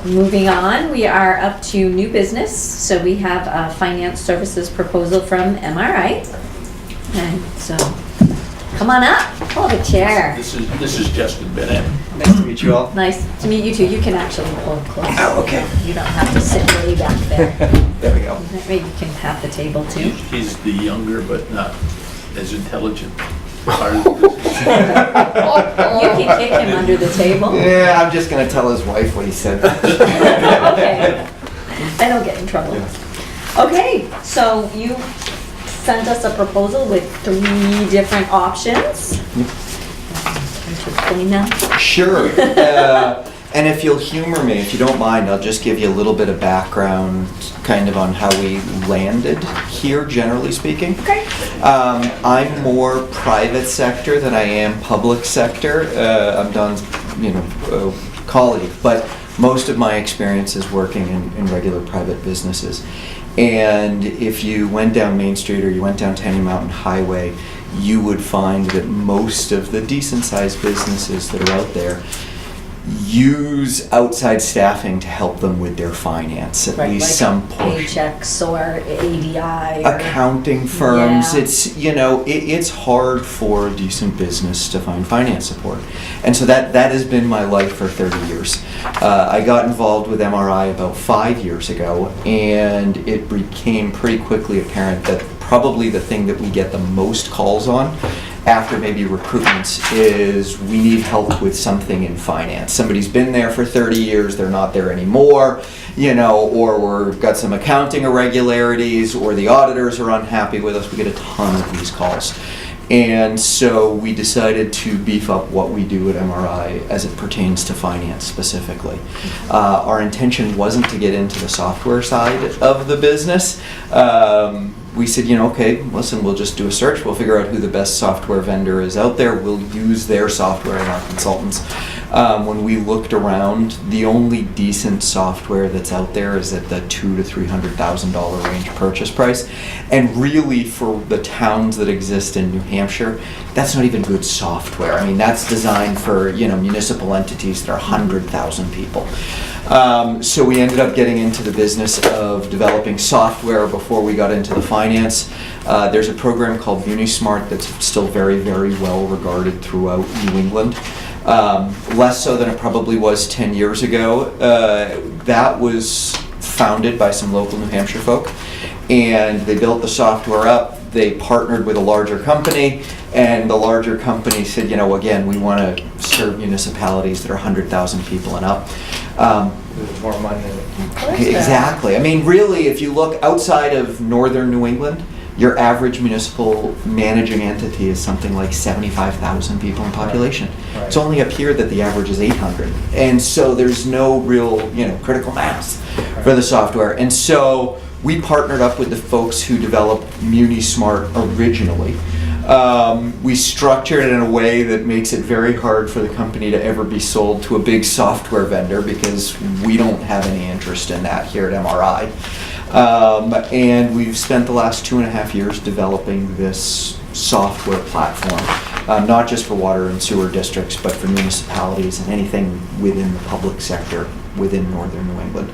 moving on, we are up to new business. So we have a finance services proposal from MRI. And so, come on up, pull the chair. This is Justin Bennett. Nice to meet you all. Nice to meet you too. You can actually pull close. Oh, okay. You don't have to sit way back there. There we go. Maybe you can have the table too. He's the younger but not as intelligent part of the business. You can kick him under the table. Yeah, I'm just gonna tell his wife what he said. Okay. I don't get in trouble. Yeah. Okay, so you sent us a proposal with 3 different options. Can you explain them? Sure. And if you'll humor me, if you don't mind, I'll just give you a little bit of background kind of on how we landed here, generally speaking. Okay. I'm more private sector than I am public sector. I'm Don's, colleague, but most of my experience is working in regular private businesses. And if you went down Main Street or you went down Tenny Mountain Highway, you would find that most of the decent-sized businesses that are out there use outside staffing to help them with their finance, at least like some portion. Paychecks or ADI. Or, Accounting firms, Yeah. it's hard for a decent business to find finance support. And so that has been my life for 30 years. I got involved with MRI about 5 years ago, and it became pretty quickly apparent that probably the thing that we get the most calls on after maybe recruitments is we need help with something in finance. Somebody's been there for 30 years, they're not there anymore, or we've got some accounting irregularities, or the auditors are unhappy with us. We get a ton of these calls. And so we decided to beef up what we do at MRI as it pertains to finance specifically. Our intention wasn't to get into the software side of the business. We said, okay, listen, we'll just do a search. We'll figure out who the best software vendor is out there. We'll use their software and our consultants. When we looked around, the only decent software that's out there is at the $200,000 to $300,000 range purchase price. And really, for the towns that exist in New Hampshire, that's not even good software. I mean, that's designed for municipal entities that are 100,000 people. So we ended up getting into the business of developing software before we got into the finance. There's a program called MuniSmart that's still very, very well regarded throughout New England. Less so than it probably was 10 years ago. That was founded by some local New Hampshire folk, and they built the software up. They partnered with a larger company, and the larger company said, again, we want to serve municipalities that are 100,000 people and up. There's more money in it. Exactly. I mean, really, if you look outside of northern New England, your average municipal managing entity is something like 75,000 people in population. Right. It's only up here that the average is 800. And so there's no real, critical mass for the software. And so we partnered up with the folks who developed MuniSmart originally. We structured it in a way that makes it very hard for the company to ever be sold to a big software vendor, because we don't have any interest in that here at MRI. And we've spent the last 2.5 years developing this software platform, not just for water and sewer districts, but for municipalities and anything within the public sector within northern New England.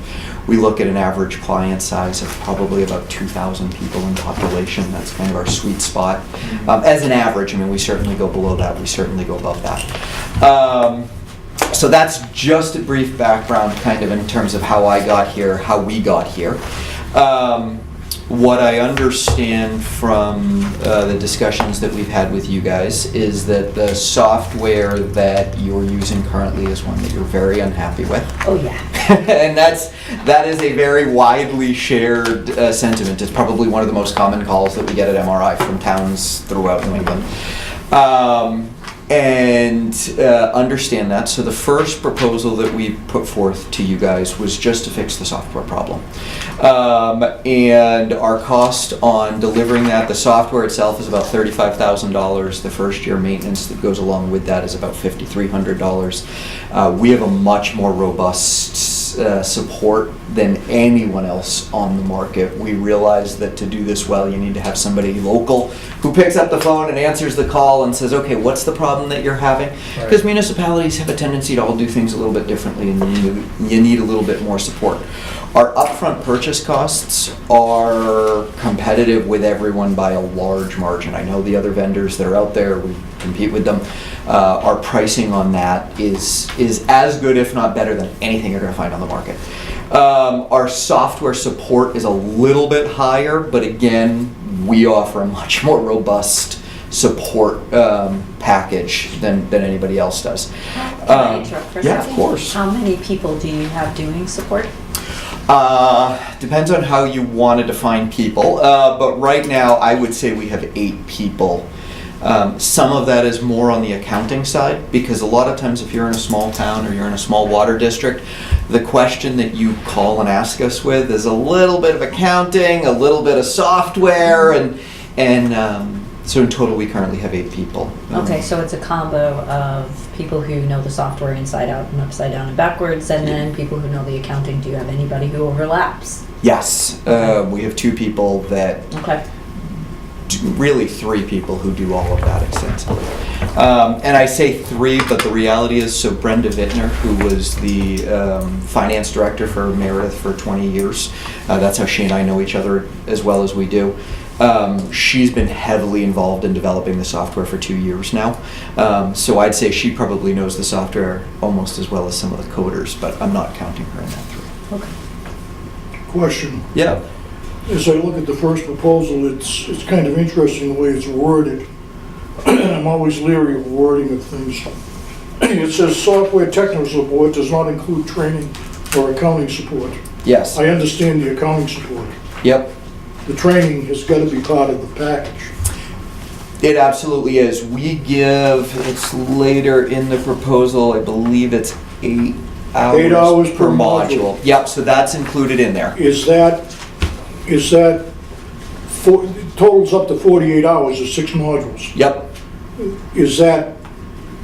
We look at an average client size of probably about 2,000 people in population. That's kind of our sweet spot. As an average, we certainly go below that, we certainly go above that. So that's just a brief background kind of in terms of how I got here, how we got here. What I understand from the discussions that we've had with you guys is that the software that you're using currently is one that you're very unhappy with. Oh yeah. And that is a very widely shared sentiment. It's probably one of the most common calls that we get at MRI from towns throughout New England. And understand that. So the first proposal that we put forth to you guys was just to fix the software problem. And our cost on delivering that, the software itself is about $35,000. The first year maintenance that goes along with that is about $5,300. We have a much more robust support than anyone else on the market. We realize that to do this well, you need to have somebody local who picks up the phone and answers the call and says, okay, what's the problem that you're having? Because municipalities have a tendency to all do things a little bit differently, and you need a little bit more support. Our upfront purchase costs are competitive with everyone by a large margin. I know the other vendors that are out there, we compete with them. Our pricing on that is as good, if not better, than anything you're going to find on the market. Our software support is a little bit higher, but again, we offer a much more robust support package than anybody else does. Can I interrupt for a Yeah, second? of course. How many people do you have doing support? Depends on how you want to define people, but right now I would say we have 8 people. Some of that is more on the accounting side, because a lot of times if you're in a small town or you're in a small water district, the question that you call and ask us with is a little bit of accounting, a little bit of software, and so in total we currently have 8 people. Okay, so it's a combo of people who know the software inside out and upside down and backwards, and then people who know the accounting. Do you have anybody who overlaps? Yes, we have 2 people that, Okay. really 3 people who do all of that extensively. And I say 3, but the reality is, so Brenda Vittner, who was the finance director for Meredith for 20 years, that's how she and I know each other as well as we do. She's been heavily involved in developing the software for 2 years now. So I'd say she probably knows the software almost as well as some of the coders, but I'm not counting her in that 3. Okay. Question. Yeah. As I look at the first proposal, it's kind of interesting the way it's worded. I'm always leery of wording of things. It says software technical support does not include training or accounting support. Yes. I understand the accounting support. Yep. The training has got to be part of the package. It absolutely is. We give, it's later in the proposal, I believe it's 8 hours. 8 hours per module. Yep, so that's included in there. Is that totals up to 48 hours of 6 modules? Yep. Is that,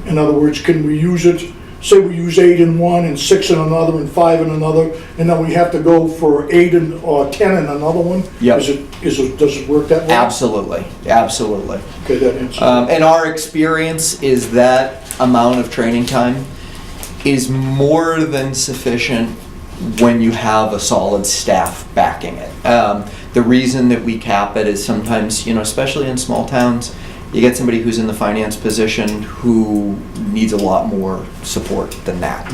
in other words, can we use it, say we use 8 in one and 6 in another and 5 in another, and then we have to go for 8 or 10 in another one? Yep. Does it work that way? Absolutely, absolutely. Okay, that answers. And our experience is that amount of training time is more than sufficient when you have a solid staff backing it. The reason that we cap it is sometimes, especially in small towns, you get somebody who's in the finance position who needs a lot more support than that.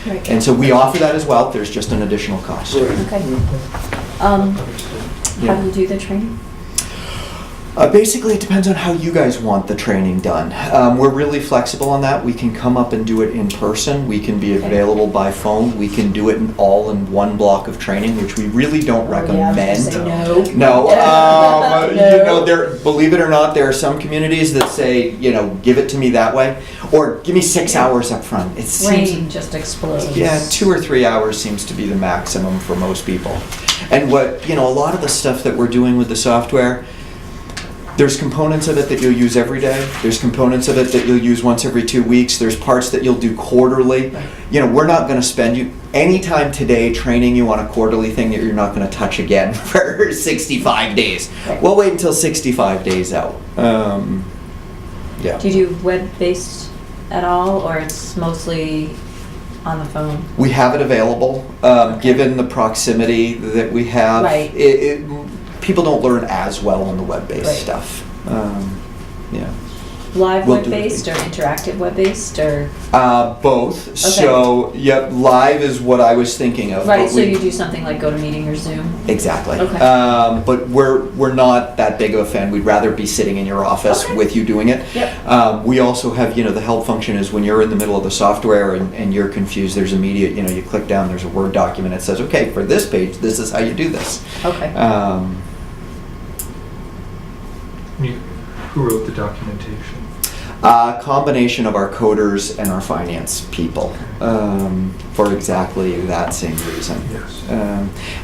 Right. And so we offer that as well. There's just an additional cost. Right. Okay. How do you do the training? Basically, it depends on how you guys want the training done. We're really flexible on that. We can come up and do it in person. We can be Okay. available by phone. We can do it all in one block of training, which we really don't recommend. Yeah, I was gonna say No, No. believe it or not, there are some communities that say, give it to me that way, or give me 6 hours up front. It seems, Brain just explodes. yeah, 2 or 3 hours seems to be the maximum for most people. And what, a lot of the stuff that we're doing with the software, there's components of it that you'll use every day. There's components of it that you'll use once every 2 weeks. There's parts that you'll do quarterly. We're not going to spend you any time today training you on a quarterly thing that you're not going to touch again for 65 days. Right. We'll wait until 65 days out. Yeah. Do you do web-based at all, or it's mostly on the phone? We have it available. Given the proximity that we have, Right. People don't learn as well on the web-based Right. stuff. Yeah. Live We'll do web-based or interactive web-based, or? Both. So, yep, live is what I was thinking of. Right, but so you do something like GoToMeeting or Zoom? Exactly. Okay. But we're not that big of a fan. We'd rather be sitting in your office Okay. with you doing it. Yep. We also have, the help function is when you're in the middle of the software and you're confused, there's immediate, you click down, there's a Word document that says, okay, for this page, this is how you do this. Okay. Who wrote the documentation? Combination of our coders and our finance people, for exactly that same reason. Yes.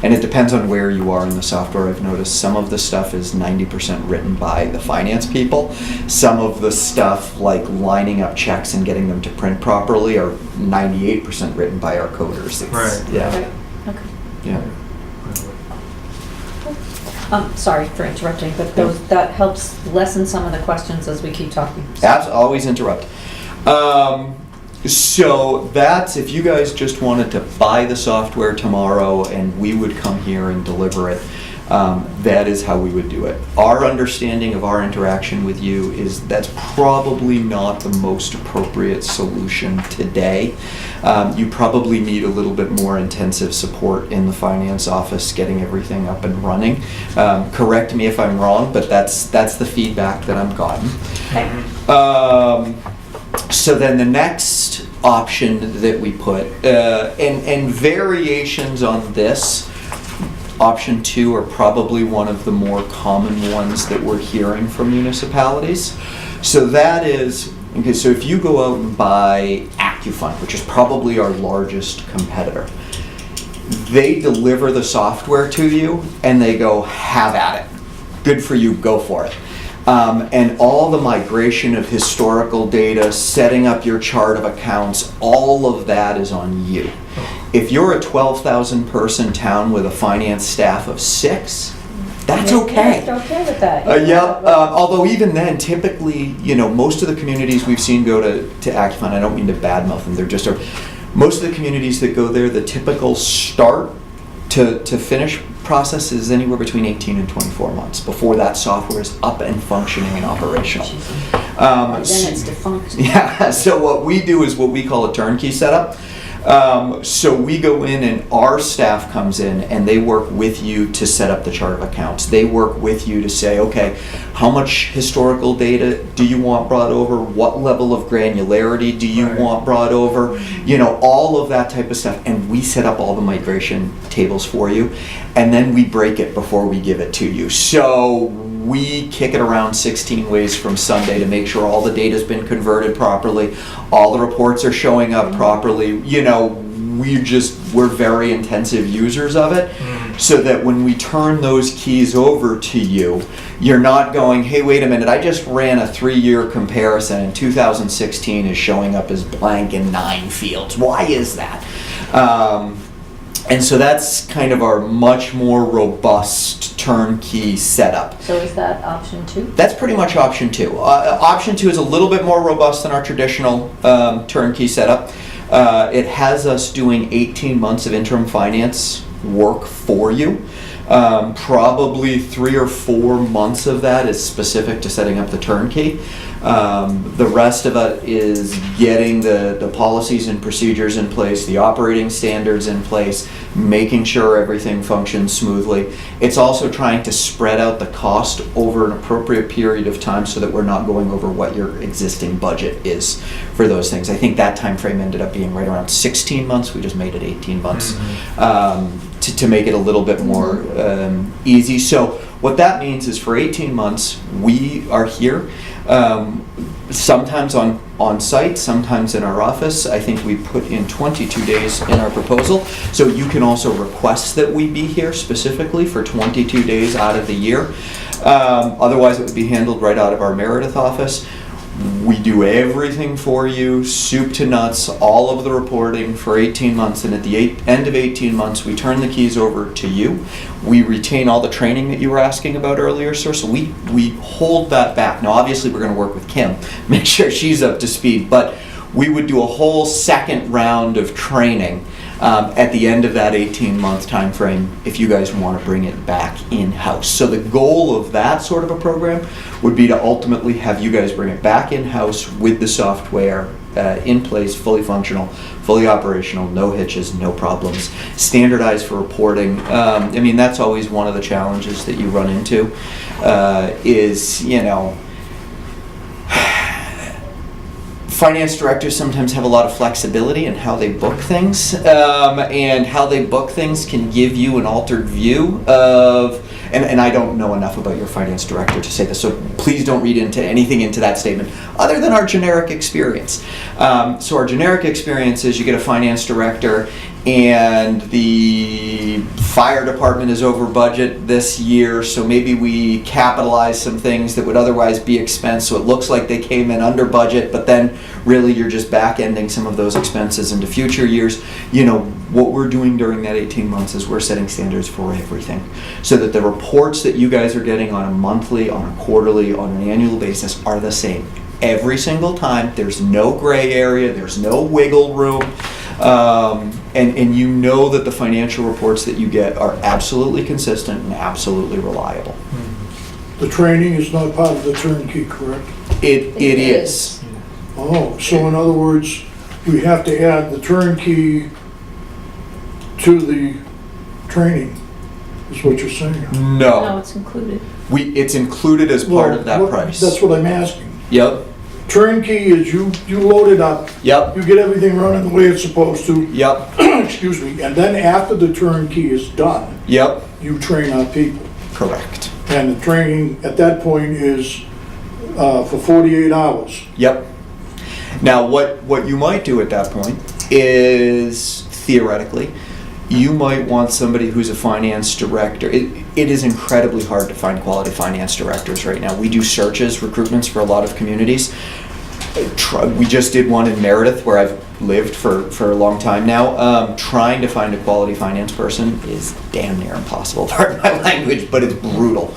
And it depends on where you are in the software. I've noticed some of the stuff is 90% written by the finance people. Some of the stuff, like lining up checks and getting them to print properly, are 98% written by our coders. Right. Yeah. Right, okay. Yeah. Sorry for interrupting, but that helps lessen some of the questions as we keep talking. Always interrupt. So that's, if you guys just wanted to buy the software tomorrow and we would come here and deliver it, that is how we would do it. Our understanding of our interaction with you is that's probably not the most appropriate solution today. You probably need a little bit more intensive support in the finance office getting everything up and running. Correct me if I'm wrong, but that's the feedback that I've gotten. Okay. So then the next option that we put, and variations on this, option 2 are probably one of the more common ones that we're hearing from municipalities. So that is, okay, so if you go out and buy AccuFund, which is probably our largest competitor, they deliver the software to you and they go, have at it. Good for you, go for it. And all the migration of historical data, setting up your chart of accounts, all of that is on you. If you're a 12,000 person town with a finance staff of 6, that's okay. You're okay with that. Although even then, typically, most of the communities we've seen go to AccuFund, I don't mean to badmouth them, they're just, most of the communities that go there, the typical start to finish process is anywhere between 18 and 24 months before that software is up and functioning and operational. Then it's defunct. Yeah, so what we do is what we call a turnkey setup. So we go in and our staff comes in and they work with you to set up the chart of accounts. They work with you to say, okay, how much historical data do you want brought over? What level of granularity do you want brought over? All of that type of stuff. And we set up all the migration tables for you. And then we break it before we give it to you. So we kick it around 16 ways from Sunday to make sure all the data's been converted properly, all the reports are showing up properly. We're very intensive users of it, so that when we turn those keys over to you, you're not going, hey, wait a minute, I just ran a 3-year comparison and 2016 is showing up as blank in 9 fields. Why is that? And so that's kind of our much more robust turnkey setup. So is that option 2? That's pretty much option 2. Option 2 is a little bit more robust than our traditional turnkey setup. It has us doing 18 months of interim finance work for you. Probably 3 or 4 months of that is specific to setting up the turnkey. The rest of it is getting the policies and procedures in place, the operating standards in place, making sure everything functions smoothly. It's also trying to spread out the cost over an appropriate period of time so that we're not going over what your existing budget is for those things. I think that time frame ended up being right around 16 months. We just made it 18 months. To make it a little bit more easy. So what that means is for 18 months, we are here, sometimes on site, sometimes in our office. I think we put in 22 days in our proposal. So you can also request that we be here specifically for 22 days out of the year. Otherwise, it would be handled right out of our Meredith office. We do everything for you, soup to nuts, all of the reporting for 18 months, and at the end of 18 months, we turn the keys over to you. We retain all the training that you were asking about earlier, sir, so we hold that back. Now, obviously, we're going to work with Kim, make sure she's up to speed, but we would do a whole second round of training at the end of that 18-month time frame if you guys want to bring it back in-house. So the goal of that sort of a program would be to ultimately have you guys bring it back in-house with the software in place, fully functional, fully operational, no hitches, no problems, standardized for reporting. That's always one of the challenges that you run into is, finance directors sometimes have a lot of flexibility in how they book things, and how they book things can give you an altered view of, and I don't know enough about your finance director to say this, so please don't read into anything into that statement other than our generic experience. So our generic experience is you get a finance director and the fire department is over budget this year, so maybe we capitalize some things that would otherwise be expense, so it looks like they came in under budget, but then really you're just back-ending some of those expenses into future years. You know, what we're doing during that 18 months is we're setting standards for everything, so that the reports that you guys are getting on a monthly, on a quarterly, on an annual basis are the same every single time. There's no gray area, there's no wiggle room. And you know that the financial reports that you get are absolutely consistent and absolutely reliable. The training is not part of the turnkey, correct? It is. Oh, so in other words, we have to add the turnkey to the training, is what you're saying? No, No, it's included. it's included as part of that Well, price. That's what I'm asking. Yep, Turnkey is you load it up, yep, you get everything running the way it's supposed to, yep, excuse me, and then after the turnkey is done, yep, you train our people. correct. And the training at that point is for 48 hours. Yep. Now, what you might do at that point is, theoretically, you might want somebody who's a finance director. It is incredibly hard to find quality finance directors right now. We do searches, recruitments for a lot of communities. We just did one in Meredith, where I've lived for a long time now. Trying to find a quality finance person is damn near impossible, pardon my language, but it's brutal.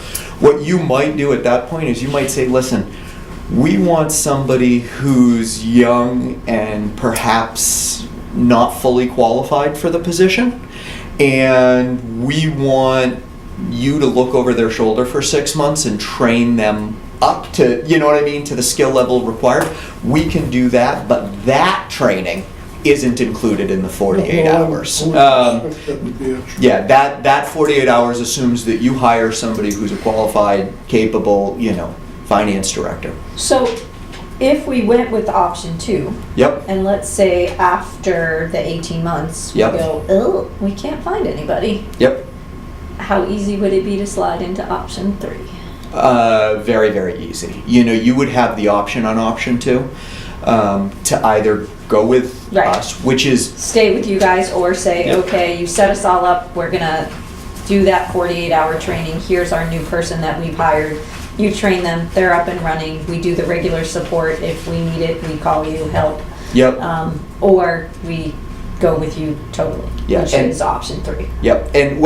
What you might do at that point is you might say, listen, we want somebody who's young and perhaps not fully qualified for the position, and we want you to look over their shoulder for 6 months and train them up to, you know what I mean, to the skill level required. We can do that, but that training isn't included in the 48 hours. I would expect that would be extra. Yeah, that 48 hours assumes that you hire somebody who's a qualified, capable, finance director. So if we went with option 2, Yep, and let's say after the 18 months, we Yep. go, oh, we can't find anybody, yep. how easy would it be to slide into option 3? Very, very easy. You would have the option on option 2 to either go with Right. us, which is, Stay with you guys, or say, Yep. okay, you set us all up, we're gonna do that 48-hour training, here's our new person that we've hired, you train them, they're up and running, we do the regular support, if we need it, we call you, help. yep, Or we go with you totally, Yeah, which and- is option 3. yep. And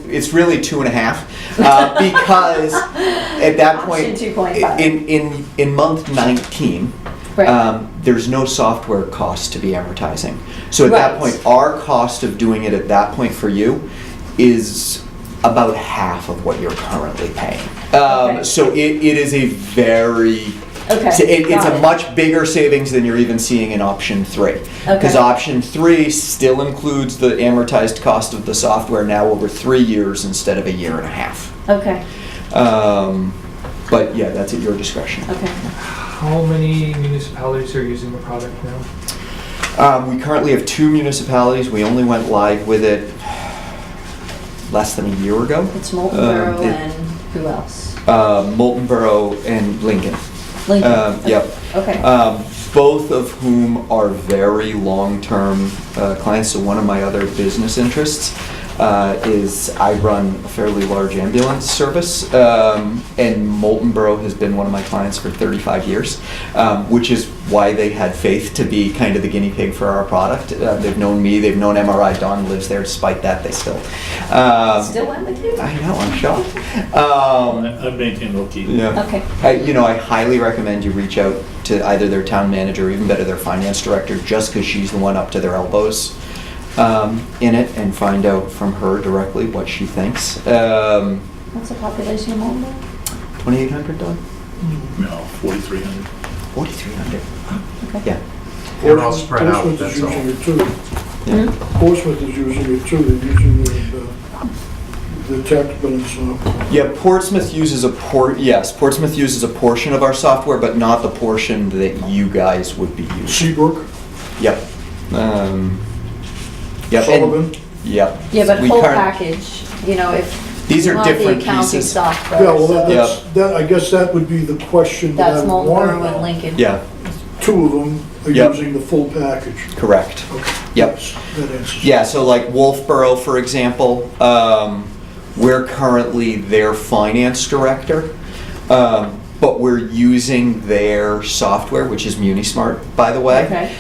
it's really 2.5 because at that point, Option 2.5. in month 19, Right. there's no software cost to be amortizing. So at that Right. point, our cost of doing it at that point for you is about half of what you're currently paying. Okay. So it is a very, Okay, it's got a it. much bigger savings than you're even seeing in option 3. Because Okay. option 3 still includes the amortized cost of the software now over 3 years instead of a year and a half. Okay, But yeah, that's at your discretion. okay. How many municipalities are using the product now? We currently have 2 municipalities. We only went live with it less than a year ago. It's Molten Borough it- and who else? Molten Borough and Lincoln. Lincoln. Yep. Okay. Both of whom are very long-term clients. So one of my other business interests is I run a fairly large ambulance service, and Molten Borough has been one of my clients for 35 years, which is why they had faith to be kind of the guinea pig for our product. They've known me, they've known MRI. Don lives there. Despite that, they still. Still went with you? I know, I'm shocked. I've maintained low-key. Yeah. Okay. I highly recommend you reach out to either their town manager or even better their finance director, just because she's the one up to their elbows in it, and find out from her directly what she thinks. What's the population of Molten Borough? 2,800, Don? No, 4,300. 4,300. Okay. Yeah. They're all spread out, Portsmouth that's is all. using it too. Yeah. Portsmouth is using it too, they're using the tax billing software. Yeah, Portsmouth uses Portsmouth uses a portion of our software, but not the portion that you guys would be using. Seabrook, Yep. Yep. and- Sullivan, Yep. Yeah, but We full current- package, if These You are want the different accounting pieces. software. Yeah, well, so I guess that would be the question that I That's would Moltenboro want and to know. Lincoln. Yeah, Two of them are Yep. using the full package. correct. Okay. Yep. That answers. Yeah, so like Wolfboro, for example, we're currently their finance director, but we're using their software, which is MuniSmart, by the way. Okay.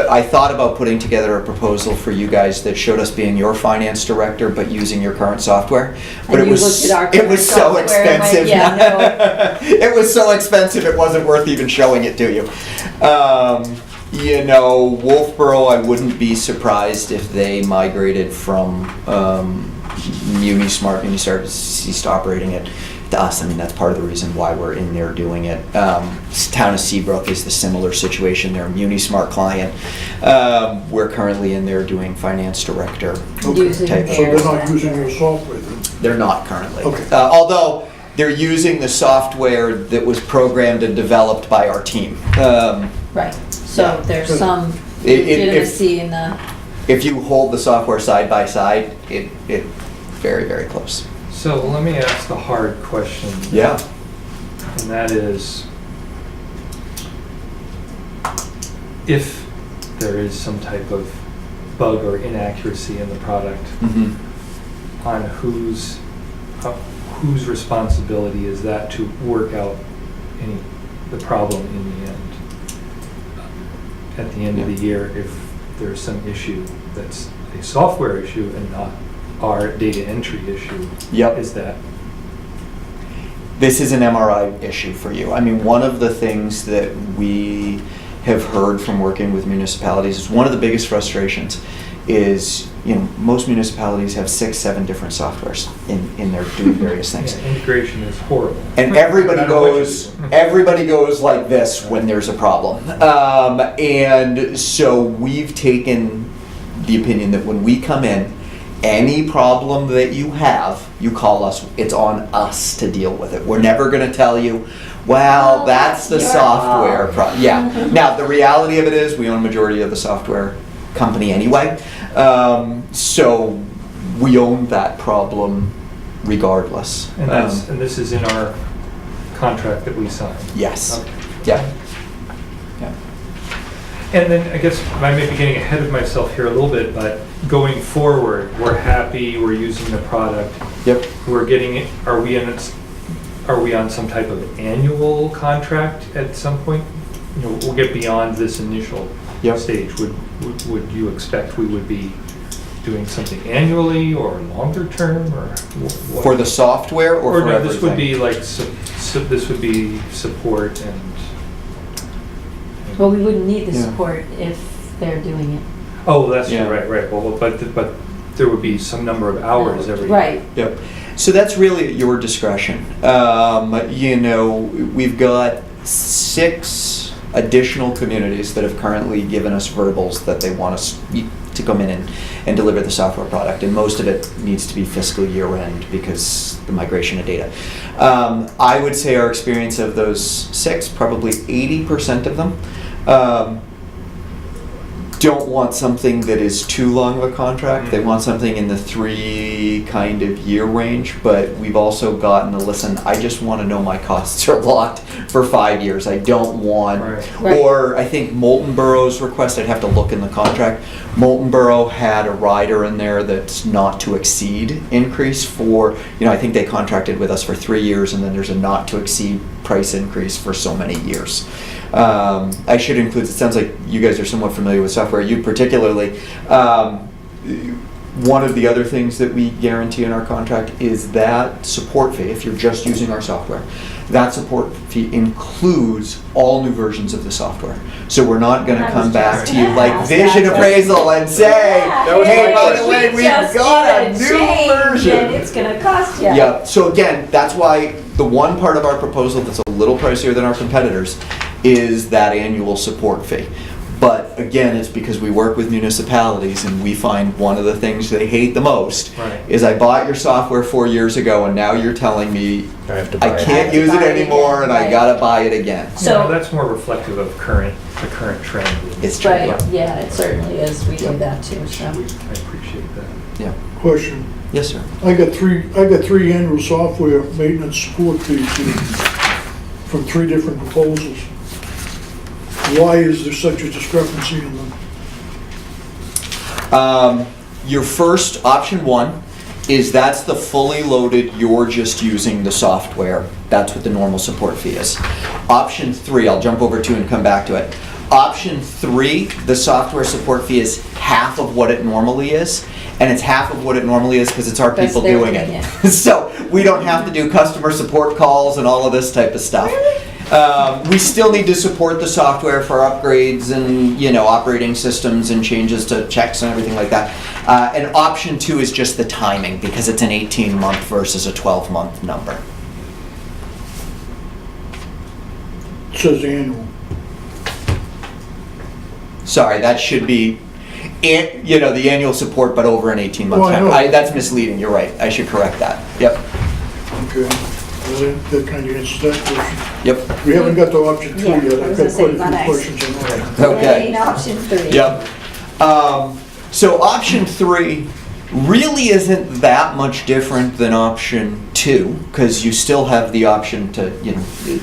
I thought about putting together a proposal for you guys that showed us being your finance director, but using your current software. But And it you was looked at our it was current so software and went, expensive. "Yeah, It was so expensive. It wasn't worth even showing it to you. You know, Wolfboro, I wouldn't be surprised if they migrated from MuniSmart and you ceased operating it to us. I mean, that's part of the reason why we're in there doing it. Town of Seabrook is the similar situation. They're a MuniSmart client. We're currently in there doing finance director. Using type of- So their they're not software. using your software then? They're not currently. Okay. Although they're using the software that was programmed and developed by our team. Right, so Yeah. there's some If- legitimacy in the, If you hold the software side by side, it's very, very close. So let me ask the hard question. Yeah. And that is, if there is some type of bug or inaccuracy in the product, Mhm. on whose responsibility is that to work out the problem in the end? At the end of the year, if there's some issue that's a software issue and not our data entry issue, Yep. is that? This is an MRI issue for you. I mean, one of the things that we have heard from working with municipalities is one of the biggest frustrations is, you know, most municipalities have 6, 7 different softwares in their doing various things. Yeah, integration is horrible. And No everybody matter what you goes, do. everybody goes like this when there's a problem. And so we've taken the opinion that when we come in, any problem that you have, you call us, it's on us to deal with it. We're never gonna tell you, well, Well, that's the that's your software fault." Yeah. Now, the reality of it is, we own a majority of the software company anyway. So we own that problem regardless. And this is in our contract that we signed? Yes. Okay. Yeah. Yeah. And then I guess I may be getting ahead of myself here a little bit, but going forward, we're happy, we're using the product, Yep. we're getting it, are we on some type of annual contract at some point? You know, we'll get beyond this initial Yep. stage. Would you expect we would be doing something annually or longer term or what? For the software or for no, everything? this would be like, this would be support and. well, we wouldn't need the Yeah. support if they're doing it. Oh, that's true, Yeah. right. Well, but there would be some number of hours every. Right, Yep. So that's really at your discretion. You know, we've got 6 additional communities that have currently given us verbals that they want us to come in and deliver the software product, and most of it needs to be fiscal year end because the migration of data. I would say our experience of those 6, probably 80% of them, don't want something that is too long of a contract. They want something in the 3 kind of year range, but we've also gotten to listen, I just want to know my costs are locked for 5 years. I don't want, Right. or I think Moltenboro's request, I'd have to look in the contract. Moltenboro had a rider in there that's not to exceed increase for, you know, I think they contracted with us for 3 years and then there's a not to exceed price increase for so many years. I should include, it sounds like you guys are somewhat familiar with software, you particularly. One of the other things that we guarantee in our contract is that support fee, if you're just using our software, that support fee includes all new versions of the software. So we're not gonna I come was back just to you gonna like ask vision that. appraisal and say, Yeah, hey, by hey, the way, we we've just got a need new change version. and it's gonna cost you. Yeah, so again, that's why the one part of our proposal that's a little pricier than our competitors is that annual support fee. But again, it's because we work with municipalities and we find one of the things they hate the most Right. is I bought your software 4 years ago and now you're telling me I have to buy I it. can't use it buy it anymore again, and I right. gotta buy it again. So- That's more reflective of the current trend. It's true. Right, yeah, it certainly is. We do that too, so. I appreciate that. Yeah. Question. Yes, sir. I got three annual software maintenance support fees here from 3 different proposals. Why is there such a discrepancy in them? Your first, option 1, is that's the fully loaded, you're just using the software. That's what the normal support fee is. Option 3, I'll jump over to and come back to it. Option 3, the software support fee is half of what it normally is. And it's half of what it normally is because it's our Because people they're doing doing it. So we don't have to do customer support calls and all of this type of stuff. We still need to support the software for upgrades and, operating systems and changes to checks and everything like that. And option 2 is just the timing because it's an 18-month versus a 12-month number. It says annual. Sorry, that should be, the annual support, but over an 18-month Oh, I time. know. That's misleading, you're right. I should correct that. Yep, Okay. Well, that kind of answers that question. yep. We haven't got to option 3 Yeah, yet. I I've was got gonna say, quite a not few X. questions on that. Okay. Main option 3. Yep. So option 3 really isn't that much different than option 2 because you still have the option to,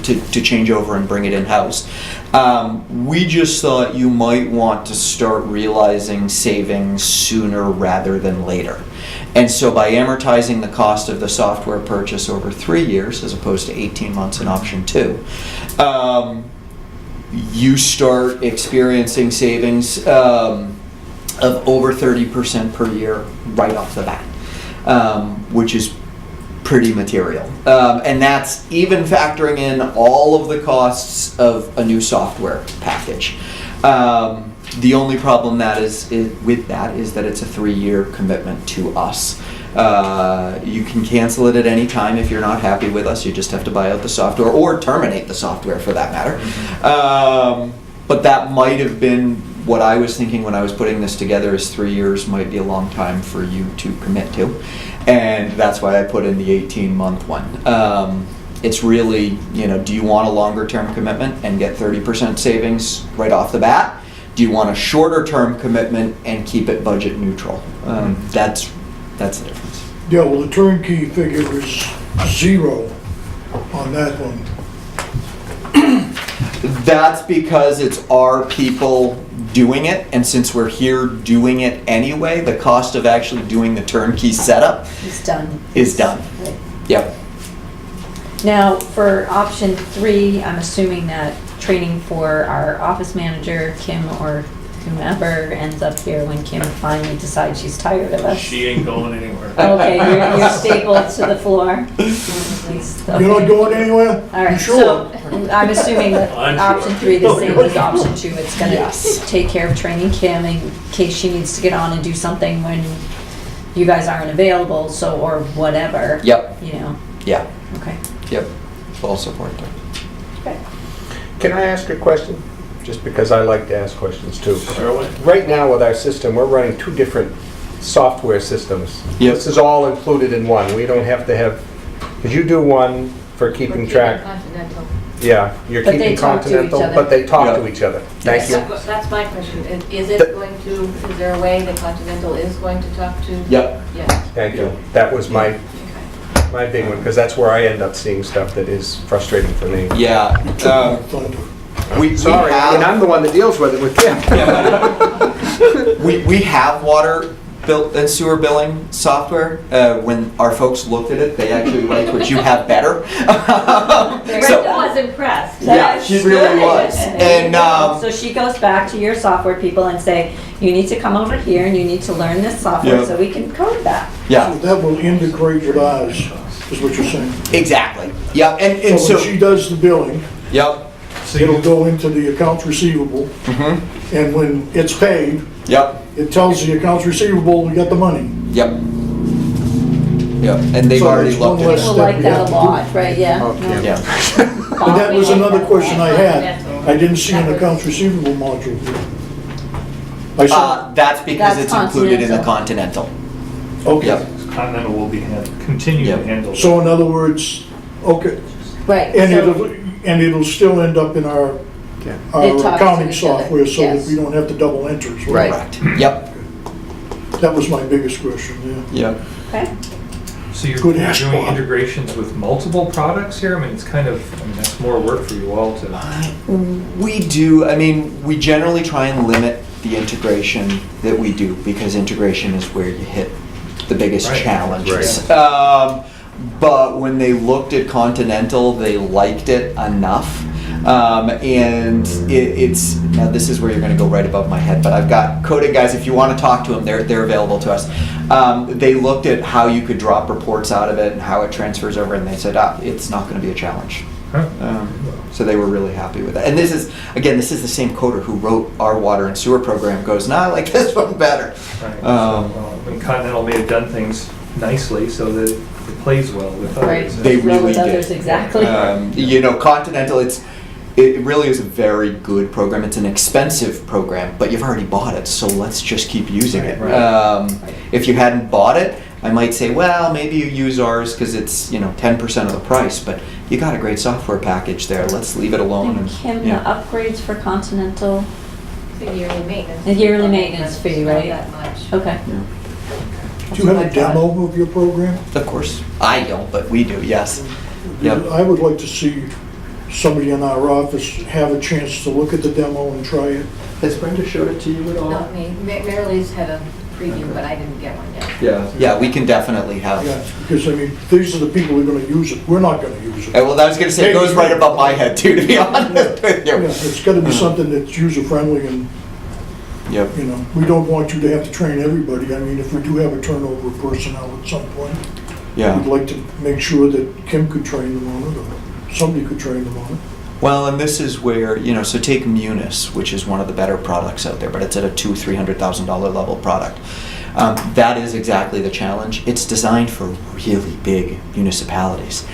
to change over and bring it in-house. We just thought you might want to start realizing savings sooner rather than later. And so by amortizing the cost of the software purchase over 3 years as opposed to 18 months in option 2, you start experiencing savings of over 30% per year right off the bat, which is pretty material. And that's even factoring in all of the costs of a new software package. The only problem with that is that it's a 3-year commitment to us. You can cancel it at any time if you're not happy with us. You just have to buy out the software or terminate the software for that matter. But that might have been what I was thinking when I was putting this together, is 3 years might be a long time for you to commit to. And that's why I put in the 18-month one. It's really, do you want a longer term commitment and get 30% savings right off the bat? Do you want a shorter term commitment and keep it budget neutral? That's the difference. Yeah, well, the turnkey figure is 0 on that one. That's because it's our people doing it, and since we're here doing it anyway, the cost of actually doing the turnkey setup It's done. is done. Right. Yep. Now, for option 3, I'm assuming that training for our office manager, Kim, or whomever ends up here when Kim finally decides she's tired of us. She ain't going anywhere. Okay, you're stapled to the floor. At least, You're not okay. going anywhere? All right, You so sure? I'm assuming that I'm option sure. 3, the same as option 2. It's gonna Yes. take care of training Kim in case she needs to get on and do something when you guys aren't available, so, or whatever. Yep. Yeah. Okay. Yep. Full support there. Okay. Can I ask a question? Just because I like to ask questions too. Fire away. Right now with our system, we're running 2 different software systems. Yep. This is all included in one. We don't have to have, because you do one for keeping track. Continental. Yeah, you're But they keeping talk to each Continental, other. but they talk Yeah. to each other. Thank you. Yes. That's my question. Is The- it going to, is there a way that Continental is going to talk to? Yep. Yes. Thank you. That was my Okay. big one, because that's where I end up seeing stuff that is frustrating for me. Yeah. Thunder. We Sorry, and I'm the one that deals with it with Kim. we have water bill and sewer billing software. When our folks looked at it, they actually liked what you have better. Brenda was impressed. Yeah, she really was. And So she goes back to your software people and say, you need to come over here and you need to learn this software Yeah. so we can code that. yeah, So that will integrate with ours, is what you're saying. exactly. Yeah, and So when she does the billing, yep, it'll go into the accounts receivable, and when it's paid, yep, it tells the accounts receivable, we got the money. yep, yep. And they've So already there's one looked at less it. People step like we that have a to do. lot, right, yeah? Okay. Yeah. And that was another question I had. I didn't see an accounts receivable module here. I saw, That's because That's it's included in the Continental. okay. Yep. Continental will be continue to Yep. handle. So in other words, okay, Right. and so- it'll still end up in our Yeah. It talks to accounting each other, software so that yes. we don't have to double enters. Right. Correct. Yep. That was my biggest question, yeah. Yep. Okay. So you're Good doing ask, Bob. integrations with multiple products here? I mean, it's kind of, I mean, that's more work for you all to. We do, I mean, we generally try and limit the integration that we do because integration is where you hit the biggest Right. challenges. But when they looked at Continental, they liked it enough. And it's, now this is where you're gonna go right above my head, but I've got coding guys, if you wanna talk to them, they're available to us. They looked at how you could drop reports out of it and how it transfers over, and they said, it's not gonna be a challenge. Huh? So they were really happy with it. And this is, again, this is the same coder who wrote our water and sewer program, goes, nah, I like this one better. Right. Um, And Continental may have done things nicely so that it plays well with Right. others. They Well, really with did. others, exactly. You know, Continental, it really is a very good program. It's an expensive program, but you've already bought it, so let's just keep using it. Right. If you hadn't bought it, I might say, well, maybe you use ours because it's, 10% of the price, but you got a great software package there. Let's leave it alone. And Kim, the yeah. upgrades for Continental, The yearly maintenance. The yearly maintenance fee, Not right? that much. okay. Yeah. Do you have a demo of your program? Of course. I don't, but we do, yes. Yep. I would like to see somebody in our office have a chance to look at the demo and try it. Has Brenda showed it to you at all? Not me. Marilee's had a preview, but I didn't get one yet. Yeah. Yeah, we can definitely have. Yeah, because I mean, these are the people who are gonna use it. We're not gonna use it. Well, I was gonna say, it goes right above my head too, to be honest with Yeah, you. it's gotta be something that's user-friendly and, Yep. we don't want you to have to train everybody. I mean, if we do have a turnover of personnel at some point, Yeah. we'd like to make sure that Kim could train them on it, or somebody could train them on it. Well, and this is where, so take Munis, which is one of the better products out there, but it's at a $200,000-$300,000 level product. That is exactly the challenge. It's designed for really big municipalities.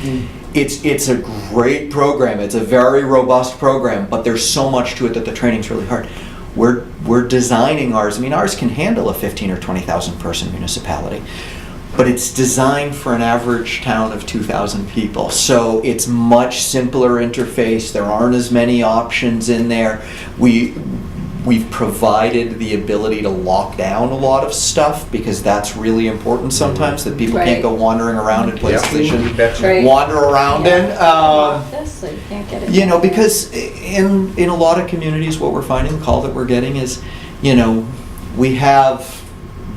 It's a great program. It's a very robust program, but there's so much to it that the training's really hard. We're designing ours. I mean, ours can handle a 15 or 20,000 person municipality, but it's designed for an average town of 2,000 people. So it's much simpler interface. There aren't as many options in there. We've provided the ability to lock down a lot of stuff because that's really important sometimes, that people Right. can't go wandering around in places they shouldn't Right. wander around in. This, so you can't get it. Because in a lot of communities, what we're finding, the call that we're getting is, we have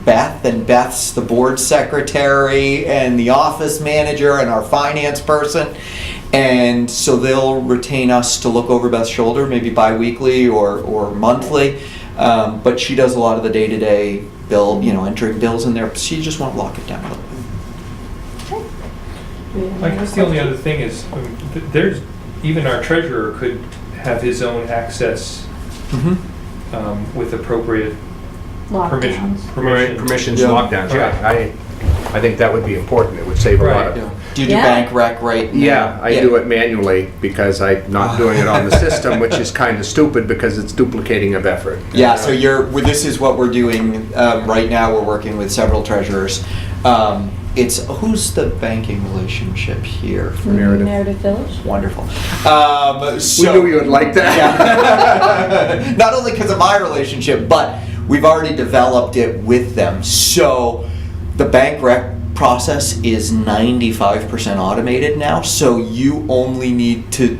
Beth, and Beth's the board secretary and the office manager and our finance person. And so they'll retain us to look over Beth's shoulder, maybe bi-weekly or monthly. But she does a lot of the day-to-day bill, entering bills in there. She just won't lock it down a little bit. I guess the only other thing is, there's, even our treasurer could have his own access with appropriate permissions. Lockdowns. Permissions Yeah. and lockdowns, yeah. I think that would be important. It would save a lot Right. of. Do you do Yeah. bank rec right now? Yeah, I do it manually because I'm not doing it on the system, which is kind of stupid because it's duplicating of effort. Yeah, so this is what we're doing right now. We're working with several treasurers. Who's the banking relationship here? Meredith Village? Wonderful. We So, knew you would like that. yeah. Not only because of my relationship, but we've already developed it with them. So the bank rec process is 95% automated now, so you only need to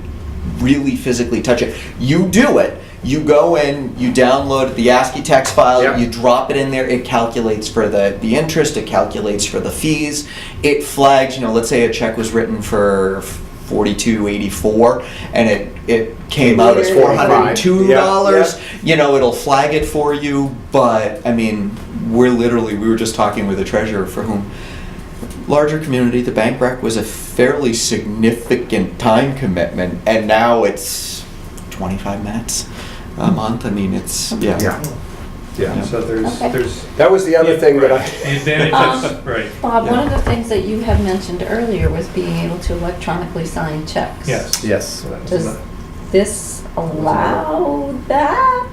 really physically touch it. You do it. You go in, you download the ASCII text file, Yep. you drop it in there, it calculates for the interest, it calculates for the fees, it flags, let's say a check was written for $42.84 and it came out as $402, it'll flag it for you, but I mean, we were just talking with a treasurer for whom larger community, the bank rec was a fairly significant time commitment, and now it's 25 minutes a month. I mean, it's, Yeah. So Okay. there's. That was the other thing that I. The advantages, right. Bob, one of the things that you had mentioned earlier was being able to electronically sign checks. Yes. Yes. So that's Does this allow that?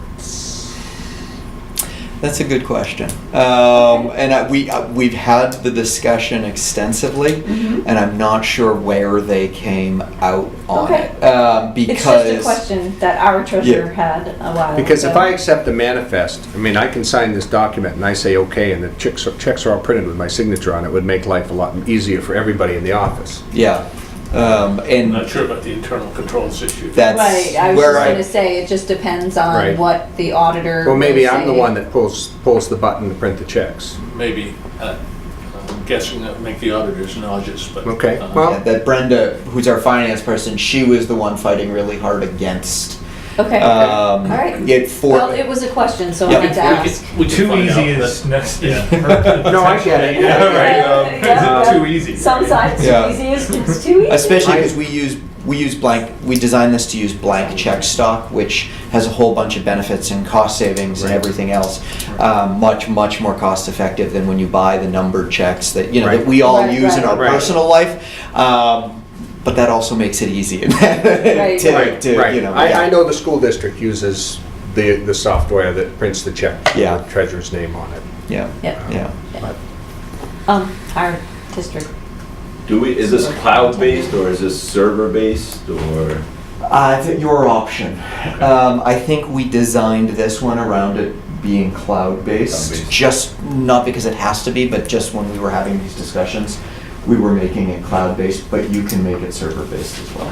That's a good question. We've had the discussion extensively, and I'm not sure where they came out on Okay. it. Because It's just a question that our treasurer had a while ago. Because if I accept the manifest, I mean, I can sign this document and I say okay, and the checks are all printed with my signature on it, would make life a lot easier for everybody in the office. Yeah, I'm and not sure about the internal controls issue. that's Right, I was where just gonna say, it just depends on Right. what the auditor. Well, maybe will I'm the say. one that pulls the button to print the checks. Maybe, I'm guessing that would make the auditors nauseous, but. Okay, uh, well- yeah, that Brenda, who's our finance person, she was the one fighting really hard against. Okay, all right. It for. Well, it was a question, so Yeah. I had to ask. We can Too find easy out, is but- next. Yeah. No, I get it. Yeah, right. Yeah, Is yeah. it too easy? Sometimes Yeah. too easy is it's too easy. Especially because we use blank, we designed this to use blank check stock, which has a whole bunch of benefits and cost savings and Right. everything else. Much more cost effective than when you buy the numbered checks that, you know, Right. that we all Right, use in right. our Right. personal life. But that also makes it easy to, Right. Right. you know. I know the school district uses the software that prints the check with Yeah. the treasurer's name on it. Yeah, Yeah. yeah. Our district. Is this cloud-based or is this server-based or? I think your option. I think we designed this one around it being cloud-based, Cloud-based. just not because it has to be, but just when we were having these discussions, we were making it cloud-based, but you can make it server-based as well.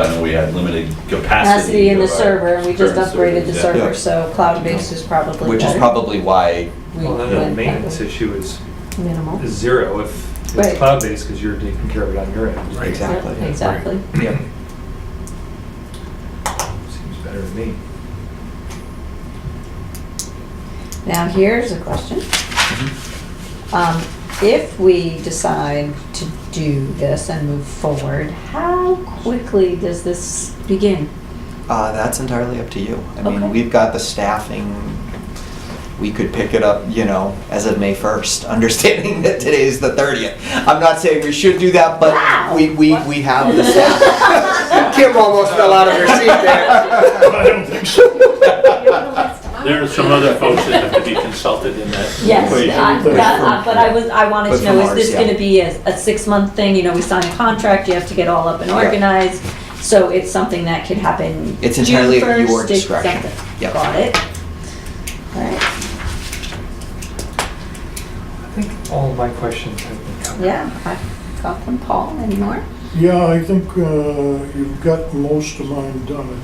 I know we had limited Capacity capacity. in the of our server, and we just current upgraded the servers, yeah. server, so cloud-based is probably Which is better. probably why, We Well, then the went maintenance kind issue is of minimal. zero if Right. it's cloud-based, because you're taking care of it on your end. Right. exactly. Yep, exactly. Yeah. Seems better to me. Now, here's a question. Mm-hmm. If we decide to do this and move forward, how quickly does this begin? That's entirely up to you. I mean, Okay. we've got the staffing. We could pick it up, you know, as of May 1st, understanding that today is the 30th. I'm not saying we should do that, but Wow. we have the staff. Kim almost fell out of her seat there. I don't think so. There are some other folks that have to be consulted in that Yes, equation. but I wanted But to know, from is this ours, yeah. gonna be a 6-month thing? You know, we sign a contract, you have to get all up and Yeah. organized, so it's something that could happen It's entirely June at your 1st, discretion. something. Yep. Got it. All right, I think all of my questions have been covered. yeah, I got them. Paul, any more? Yeah, I think you've got most of mine done.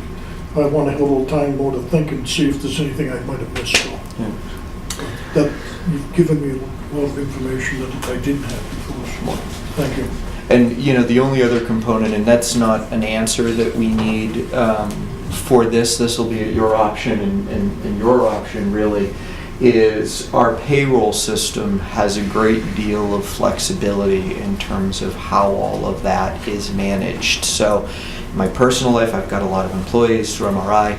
I want to have a little time more to think and see if there's anything I might have missed. So that you've given me a lot of information that I didn't have before. So thank you. And, you know, the only other component, and that's not an answer that we need for this will be at your option, and your option really, is our payroll system has a great deal of flexibility in terms of how all of that is managed. So in my personal life, I've got a lot of employees through MRI.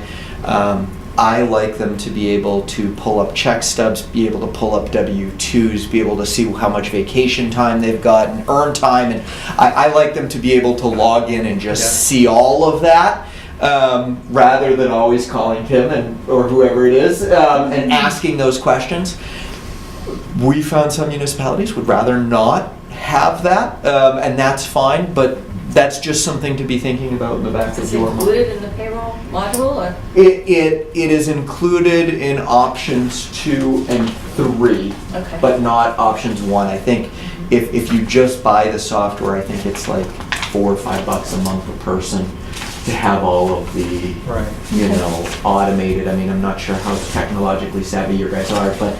I like them to be able to pull up check stubs, be able to pull up W-2s, be able to see how much vacation time they've got and earn time. And I like them to be able to log in and just Yeah. see all of that, rather than always calling Kim or whoever it is and asking those questions. We found some municipalities would rather not have that, and that's fine, but that's just something to be thinking about in the back Is of this your mind. included in the payroll module, or? It is included in options 2 and 3, Okay. but not options 1. I think if you just buy the software, I think it's like $4 or $5 a month per person to have all of the, Right. you know, automated. I mean, I'm not sure how technologically savvy you guys are, but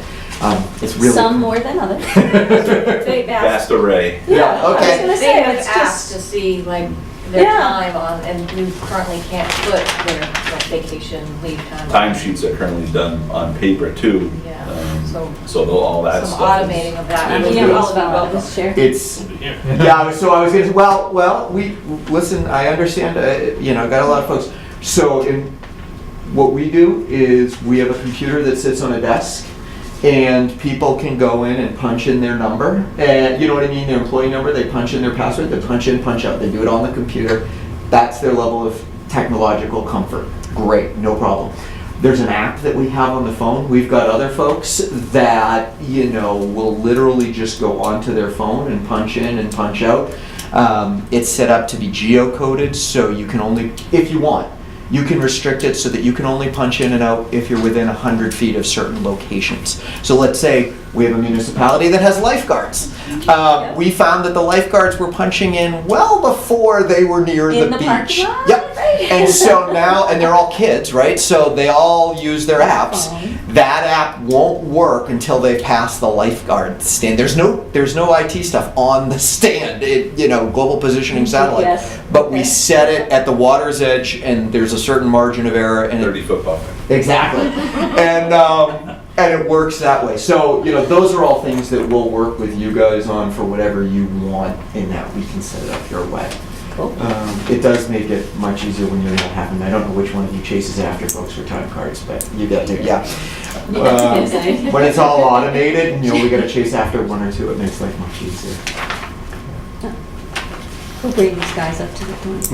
it's really. Some more than others. They Vast array. Yeah, I was okay. gonna They say, have it's asked to just, see like their Yeah. time on, and we currently can't put their like vacation leave time. on. Timesheets are currently done on paper too. Yeah, So so all that some stuff. is- automating of that. I it'll mean, do yeah, it. all about this share. It's, Over here. yeah, so I was gonna say, well, listen, I understand, you know, I got a lot of folks. So what we do is we have a computer that sits on a desk, and people can go in and punch in their number, and you know what I mean, their employee number, they punch in their password, they punch in, punch out, they do it on the computer. That's their level of technological comfort. Great, no problem. There's an app that we have on the phone. We've got other folks that, will literally just go onto their phone and punch in and punch out. It's set up to be geocoded, so you can only, if you want, you can restrict it so that you can only punch in and out if you're within 100 feet of certain locations. So let's say we have a municipality that has lifeguards. We found that the lifeguards were punching in well before they were near In the the parking beach. lot? Yep. And so now, and they're all kids, right? So they all use their apps. That app won't work until they pass the lifeguard stand. There's no IT stuff on the stand. Global positioning satellite. Yes. But we Okay. set it at the water's edge, and there's a certain margin of error. And 30-foot buffer. Exactly. And it works that way. So, those are all things that we'll work with you guys on for whatever you want, in that we can set it up your way. Cool. It does make it much easier when you're not having, I don't know which one of you chases after folks for time cards, but you got to, yeah. When it's all automated, and we got to chase after one or two, it makes life much easier. We'll bring these guys up to the point.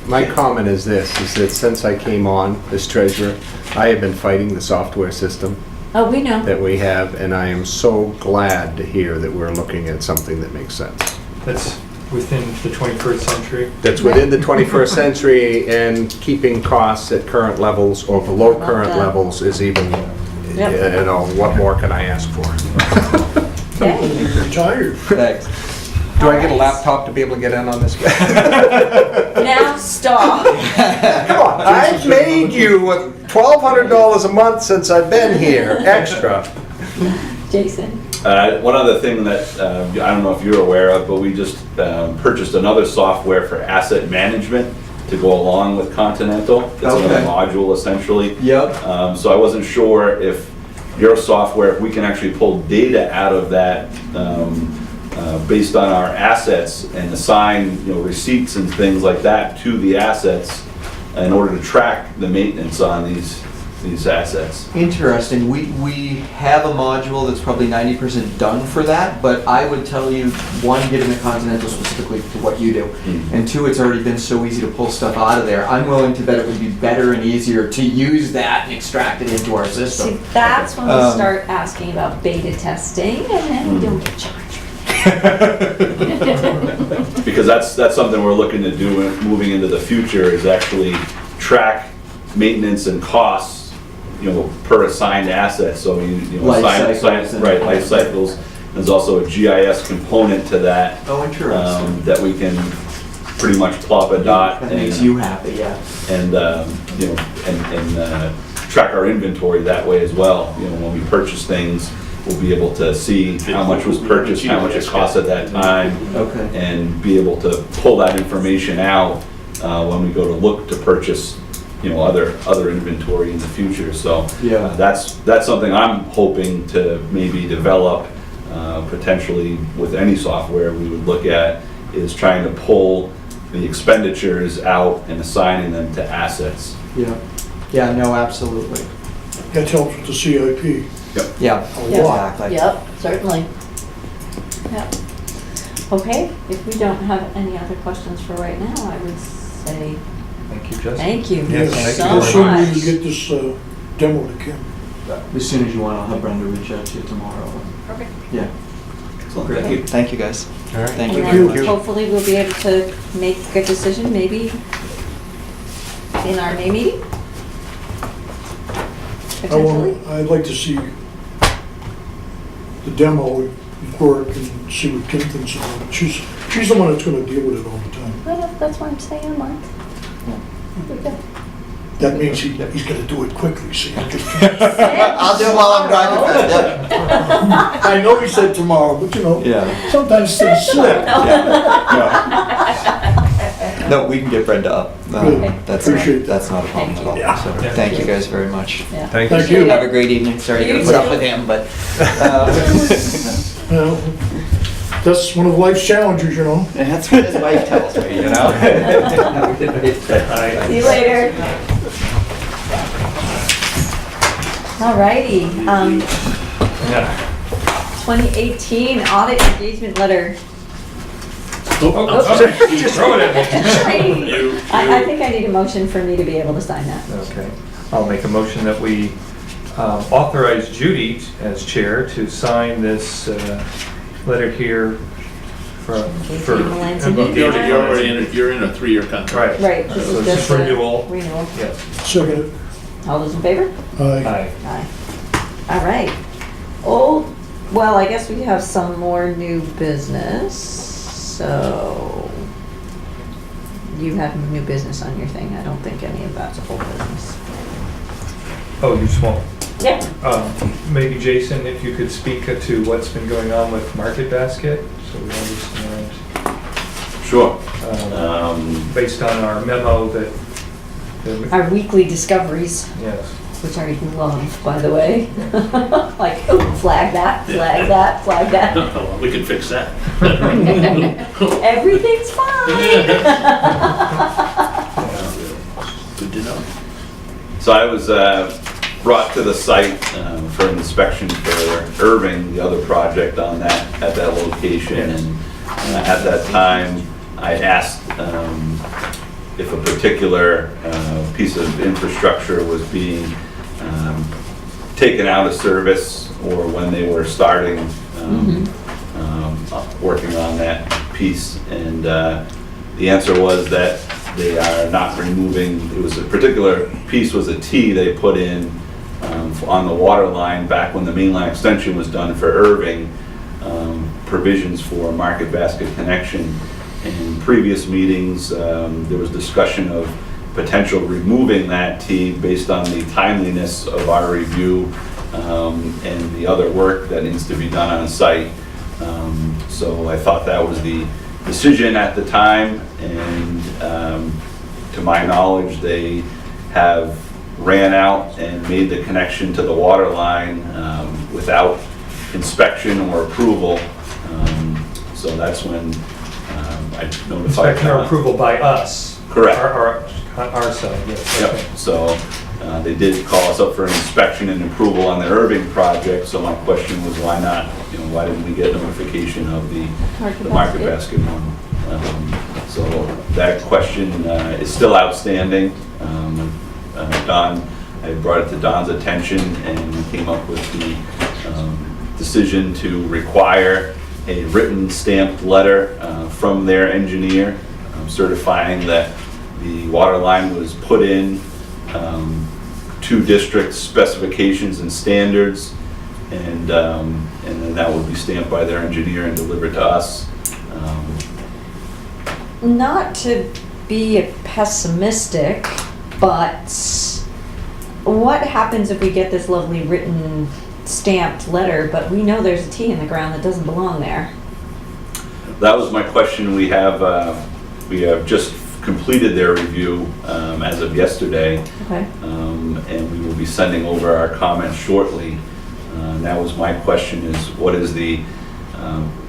My comment is this, is that since I came on as treasurer, I have been fighting the software system Oh, we know. that we have, and I am so glad to hear that we're looking at something that makes sense. That's within the 21st century. That's within the 21st century, and keeping costs at current levels or below current that. levels is even, Yep. what more can I ask for? Okay. You're retired. Thanks. Do I get a laptop to be able to get in on this? Now stop. Come on, I've made you $1,200 a month since I've been here, extra. Jason. One other thing that, I don't know if you're aware of, but we just purchased another software for asset management to go along with Continental. It's another Okay. module essentially. Yep. So I wasn't sure if your software, if we can actually pull data out of that based on our assets and assign, receipts and things like that to the assets in order to track the maintenance on these assets. Interesting. We have a module that's probably 90% done for that, but I would tell you, one, given the Continental specifically to what you do, and two, it's already been so easy to pull stuff out of there. I'm willing to bet it would be better and easier to use that and extract it into our See, system. that's when we start asking about beta testing, and then we don't get charged. Because that's something we're looking to do moving into the future, is actually track maintenance and costs, per assigned asset. So Life assign cycles. right, life cycles. There's also a GIS component to that Oh, interesting. that we can pretty much plop a dot That makes you happy, yeah. and track our inventory that way as well. When we purchase things, we'll be able to see how much was purchased, how much it cost at that time, Okay. and be able to pull that information out when we go to look to purchase, other inventory in the future. So Yeah. that's something I'm hoping to maybe develop potentially with any software we would look at, is trying to pull the expenditures out and assigning them to assets. Yeah. Yeah, no, absolutely. That helps with the CIP. Yeah, Yeah. exactly. Yep, certainly. Yep. Okay, if we don't have any other questions for right now, I would say Thank you, Justin. thank you Yes, Yes, thank so you as soon much. as you get this demo to Kim. As soon as you want, I'll have Brenda reach out to you tomorrow. Perfect. Yeah. Excellent, Great. thank you. Thank you, guys. All right. Thank you And very then much. hopefully we'll be able to make a decision maybe in our May meeting? Potentially? I'd like to see the demo work and see what Kim thinks about it. She's the one that's gonna deal with it all the time. Well, that's why I'm saying a month. Okay. That means he's gonna do it quickly, see? I'll do it while I'm driving back. I know he said tomorrow, but Yeah. sometimes things slip. No, we can get Brenda up. Good. That's not a problem at all. Yeah. So, Yeah. thank you guys very much. Yeah. Thank Thank you. you. Have a great evening. Sorry you You gotta put up too. with him, but. Well, that's one of life's challenges, That's what his wife tells me, See you later. Alrighty, Yeah. 2018 audit engagement letter. Just throw it at me. I think I need a motion for me to be able to sign that. Okay. I'll make a motion that we authorize Judy as chair to sign this letter here for. You're in a 3-year contract. Right. Right, this So is it's just just a renewal. renewal. Yes. Second it. All those in favor? Aye. Aye. Aye. All right. Oh, well, I guess we have some more new business, so you have new business on your thing. I don't think any of that's old business. Oh, you just won't. Yeah. Maybe Jason, if you could speak to what's been going on with Market Basket, so we understand, Sure. based on our memo that, Our weekly discoveries, yes. which I love, by the way. Like, oh, flag that, flag that, flag that. Well, we can fix that. Everything's fine. Good to know. So I was brought to the site for an inspection for Irving, the other project on that, at that location. And at that time, I asked if a particular piece of infrastructure was being taken out of service or when they were starting working on that piece. And the answer was that they are not removing, it was a particular piece was a T they put in on the water line back when the main line extension was done for Irving, provisions for Market Basket connection. In previous meetings, there was discussion of potential removing that T based on the timeliness of our review and the other work that needs to be done on site. So I thought that was the decision at the time, and to my knowledge, they have ran out and made the connection to the water line without inspection or approval. So that's when I notified. Inspection or approval by us. Correct. Our side, yes. Yep, Okay. so they did call us up for an inspection and approval on the Irving project, so my question was why not, why didn't we get notification of the Market Basket one? So that question is still outstanding. I brought it to Don's attention and we came up with the decision to require a written stamped letter from their engineer certifying that the water line was put in to district specifications and standards, and then that would be stamped by their engineer and delivered to us. Not to be pessimistic, but what happens if we get this lovely written stamped letter, but we know there's a T in the ground that doesn't belong there? That was my question. We have just completed their review as of yesterday. Okay. And we will be sending over our comments shortly. And that was my question, is what is the,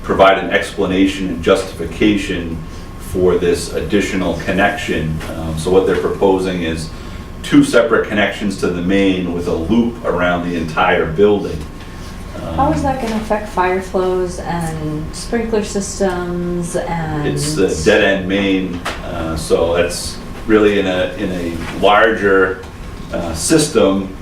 provide an explanation and justification for this additional connection. So what they're proposing is 2 separate connections to the main with a loop around the entire building. How is that going to affect fire flows and sprinkler systems and? It's a dead-end main, so that's really in a larger system,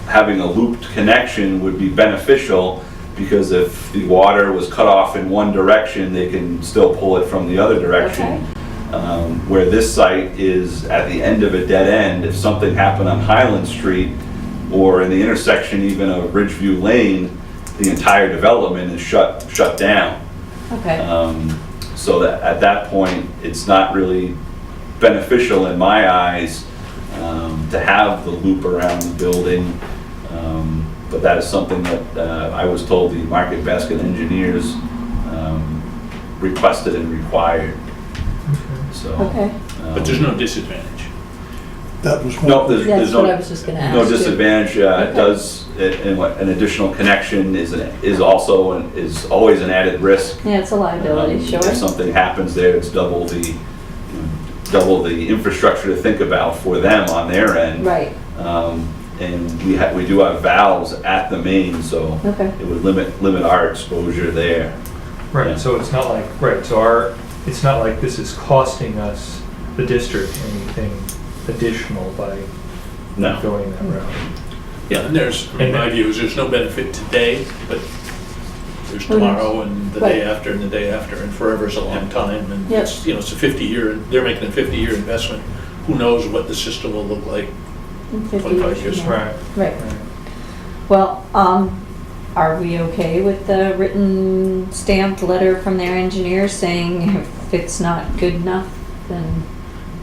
having a looped connection would be beneficial, because if the water was cut off in one direction, they can still pull it from the other direction. Okay. Where this site is at the end of a dead end, if something happened on Highland Street or in the intersection even of Ridgeview Lane, the entire development is shut down. Okay. So that at that point, it's not really beneficial in my eyes to have the loop around the building. But that is something that I was told the Market Basket engineers requested and required. So, Okay. But there's no disadvantage. That was one. no, there's That's no, what I was just going to ask. no too. disadvantage. It Okay. does, an additional connection is also is always an added risk. Yeah, it's a liability, sure. If something happens there, it's double the infrastructure to think about for them on their end. Right. And we do have valves at the main, so Okay. it would limit our exposure there. Right, Yeah. so it's not like, it's not like this is costing us, the district, anything additional by No. going that route. Yeah, and there's, in my view, is there's no benefit today, but there's tomorrow and the day Right. after and the day after, and forever's a long time. And Yep. it's, it's a 50-year, they're making a 50-year investment. Who knows what the system will look like In 50 25 years from from now. now. Right. Well, are we okay with the written stamped letter from their engineer saying if it's not good enough, then,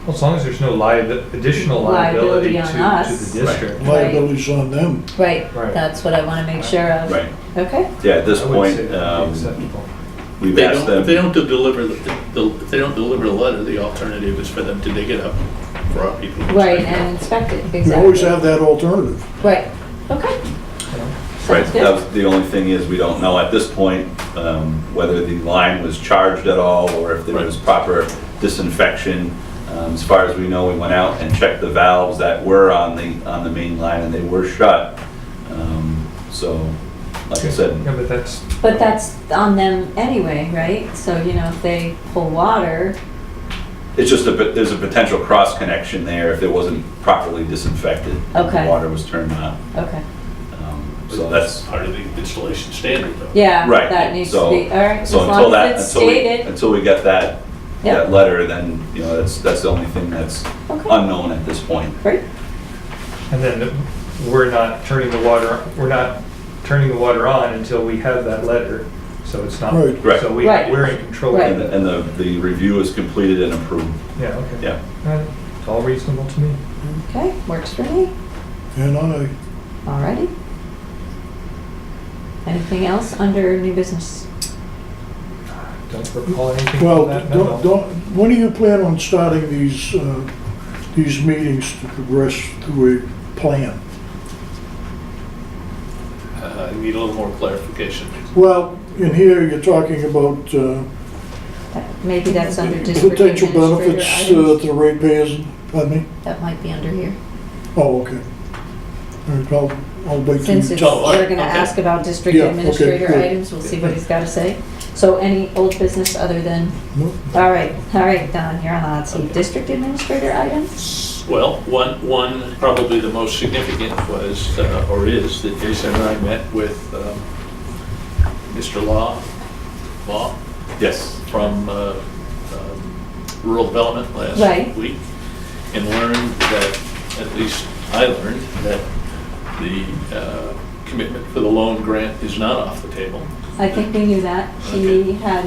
Well, as long as there's no additional liability Liability on to us. the district. Liabilities on them. right, Right. that's what I want to make sure of. Right. Okay, Yeah, at this I would point, say that would be acceptable. we've They asked don't, if they them, don't deliver if they don't deliver the letter, the alternative is for them to dig it up for our people. to right, inspect it. and inspect it, We exactly. always have that alternative. Right, okay. right, Sounds that good. was, the only thing is, we don't know at this point whether the line was charged at all, or if there was proper disinfection. As far as we know, we went out and checked the valves that were on the main line, and they were shut. So, like I said, Yeah, but that's. But that's on them anyway, right? So, if they pull water, it's just there's a potential cross connection there if it wasn't properly disinfected. and Okay. The water was turned on. okay. So that's, Part of the installation standard, though. Yeah, Right, that needs to so- be, all right, as so until long that, as it's until we, stated. until we get that Yep. letter, then, that's the only thing that's Okay. unknown at this point. Great, And then we're not turning the water on until we have that letter, so it's not. Right. Right. So Right. we're in control. Right. of it. And the review is completed and approved. Yeah, okay. Yeah. All right. It's all reasonable to me. okay, works for me. And I, Alrighty. Anything else under new business? Don't recall anything well, from that memo. when do you plan on starting these meetings to progress to a plan? I need a little more clarification. Well, in here, you're talking about Maybe that's under district potential administrator benefits items. to the ratepayers, pardon me? That might be under here. Oh, okay. All right, I'll wait till Since you it's, Oh, all right, we're gonna okay. ask about district Yeah, okay, administrator good. items, we'll see what he's gotta say. So any old business other than, No? all right, Don, you're on the hot seat. District administrator items? Well, one probably the most significant was, or is, that Jason and I met with Mr. Law Yes. from Rural Development Right. last week, and learned that, at least I learned, that the commitment for the loan grant is not off the table. I think we knew that. He Okay. had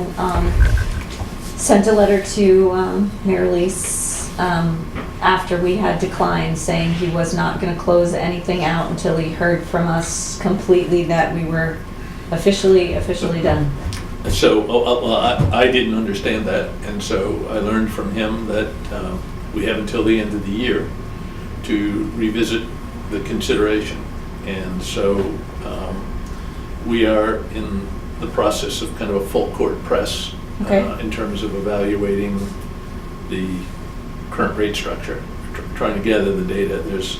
sent a letter to Mary Lise after we had declined, saying he was not going to close anything out until he heard from us completely that we were officially done. And so, well, I didn't understand that, and so I learned from him that we have until the end of the year to revisit the consideration. And so we are in the process of kind of a full court press Okay. in terms of evaluating the current rate structure, trying to gather the data. There's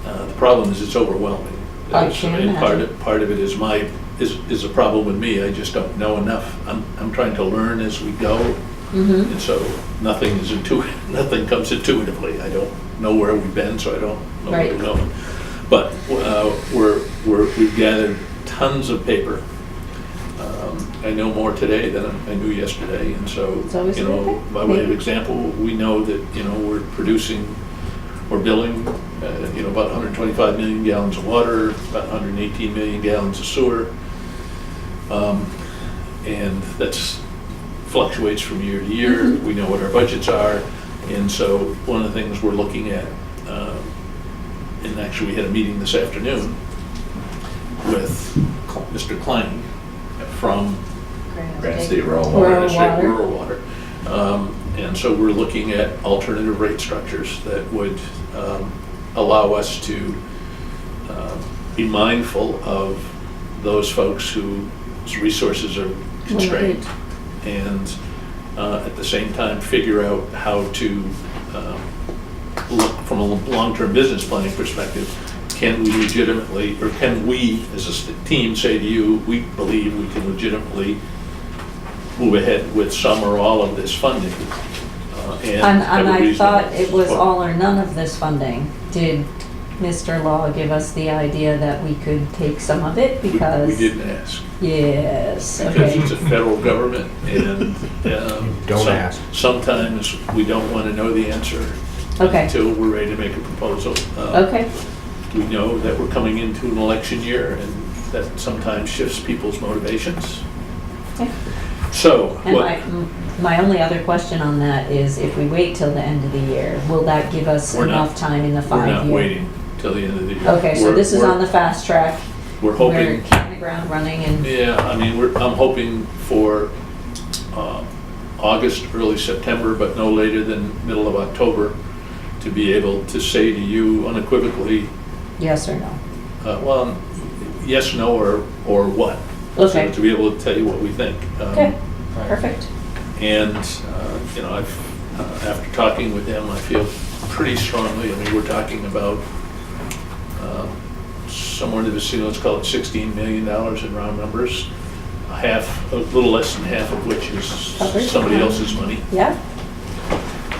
the problem is it's overwhelming. I There's- can and imagine. part of it is is a problem with me. I just don't know enough. I'm trying to learn as we go, Mm-hmm. and so nothing is intuitive. Nothing comes intuitively. I don't know where we've been, so I don't know where Right. we're going. But we've gathered tons of paper. I know more today than I knew yesterday, and so It's always a good thing. by way of Maybe. example, we know that we're billing about 125 million gallons of water, about 118 million gallons of sewer. And that's fluctuates from year to year. Mm-hmm. We know what our budgets are. And so one of the things we're looking at, and actually we had a meeting this afternoon with Mr. Klein from Grant State Rural Rural Water. Water. Rural Water. And so we're looking at alternative rate structures that would allow us to be mindful of those folks whose resources are constrained, and at the same time figure out how to look from a long-term business planning perspective. Can we legitimately, or can we as a team say to you, we believe we can legitimately move ahead with some or all of this funding? And have a I reasonable- thought it was all or none of this funding. Mr. Law give us the idea that we could take some of it because? We didn't ask. Yes, Because okay. it's a federal government and Don't ask. sometimes we don't want to know the answer Okay, until we're ready to make a proposal. okay, We know that we're coming into an election year and that sometimes shifts people's motivations. okay. So, And what, my only other question on that is if we wait till the end of the year, will that give us We're not- enough time in the we're 5 year? not waiting till the end of the year. Okay, so this is on the fast track. We're We're hoping, hitting the ground running and, yeah, I mean, I'm hoping for August, early September, but no later than middle of October, to be able to say to you unequivocally, yes or no? well, yes, no, or what. Okay. So to be able to tell you what we think. Okay, perfect. And, you know, after talking with them, I feel pretty strongly, I mean, we're talking about somewhere in the vicinity, let's call it $16 million in round numbers, a little less than half of which is Covered. somebody else's money. Yeah,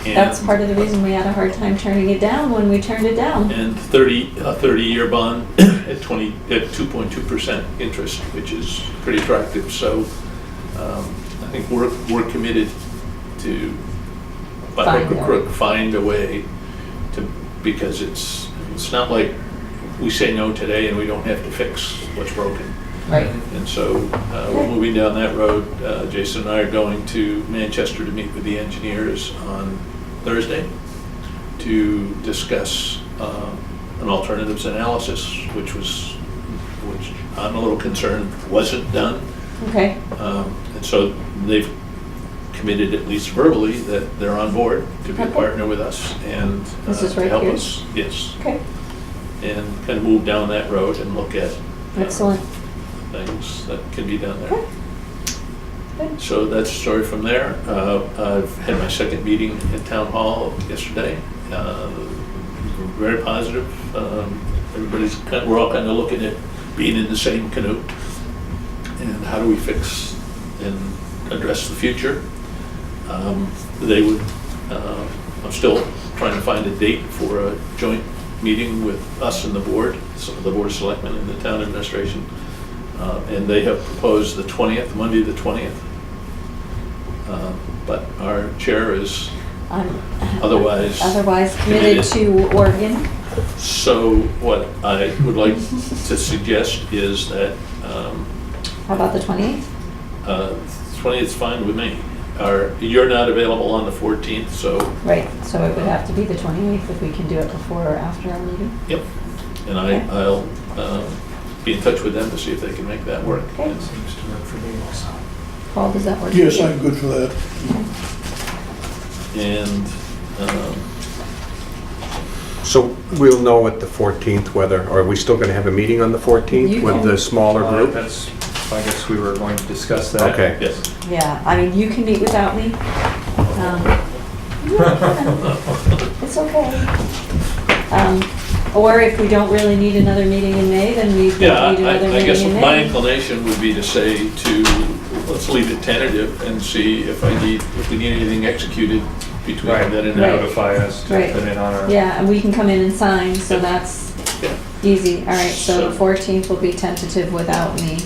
that's part of the reason we had a hard time turning it down when we turned it down. And a 30-year bond at 2.2% interest, which is pretty attractive. So I think we're committed to, by Find hook or a crook, find a way to, because it's not like we say no today and we don't have to fix what's broken. Right, And so we're moving down that road. Jason and I are going to Manchester to meet with the engineers on Thursday to discuss an alternatives analysis, which I'm a little concerned wasn't done. okay, And so they've committed, at least verbally, that they're on board to be a Okay. partner with us and This is to right help here? us. Yes, okay, and kind of move down that road and look at excellent. things that can be done there. Okay. Good. So that's the story from there. I've had my second meeting at Town Hall yesterday. Very positive. We're all kind of looking at being in the same canoe. And how do we fix and address the future? They would, I'm still trying to find a date for a joint meeting with us and the board, so the Board of Selectmen and the town administration. And they have proposed the 20th, Monday the 20th. But our chair is I'm otherwise committed to Oregon. So what I would like to suggest is that How about the 28th? 20th is fine with me. You're not available on the 14th, so, Right, so it would have to be the 28th if we can do it before or after our meeting. yep. And Okay. I'll be in touch with them to see if they can make that work. Okay. Seems to work for me also. Paul, does that work? for Yes, you? I'm good for that. And So we'll know at the 14th whether, or are we still going to have a meeting on the 14th You with can- the smaller group? That's, I guess we were going to discuss that. Okay. yes, Yeah, I mean, you can meet without me. It's okay. Or if we don't really need another meeting in May, then we yeah, don't need another I guess meeting in my May. inclination would be to say let's leave it tentative and see if we need anything executed between Right, then and now. Right. notify us to Right. put in on our. Yeah, and we can come in and sign, so that's Yeah. easy. All right, so the So- 14th will be tentative without me.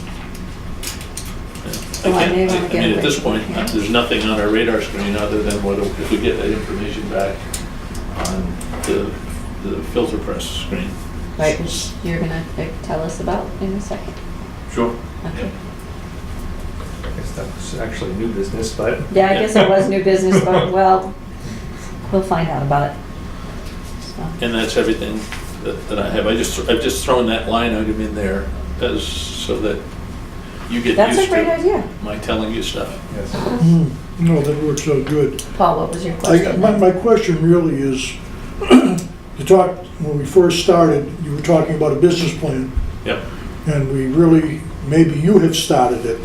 I Oh, I can't- may wanna I get mean, a at this break. point, Okay. there's nothing on our radar screen other than if we get that information back on the filter press screen. Right, which you're gonna tell us about in a second. Sure. Okay. I guess that was actually new business, but. Yeah, I guess it was new business, but, well, we'll find out about it. So, And that's everything that I have. I've just thrown that line item in there so that you get That's a used great to idea. my telling you stuff. Yes. No, that works out good. Paul, what was your My question? question really is, you talked, when we first started, you were talking about a business plan, Yep. and we really, maybe you have started it,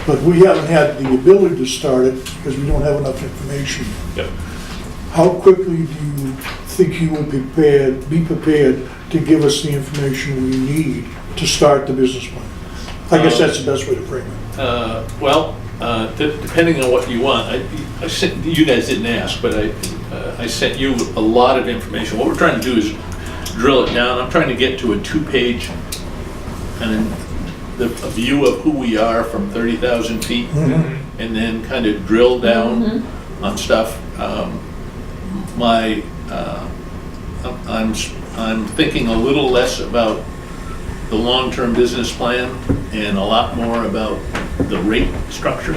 but we haven't had the ability to start it because we don't have enough information. Yep. How quickly do you think you will be prepared to give us the information we need to start the business plan? I guess that's the best way to frame it. Well, depending on what you want, I sent, you guys didn't ask, but I sent you a lot of information. What we're trying to do is drill it down. I'm trying to get to a 2-page and a view of who we are from 30,000 feet, and then kind of drill down on stuff. I'm thinking a little less about the long-term business plan and a lot more about the rate structure.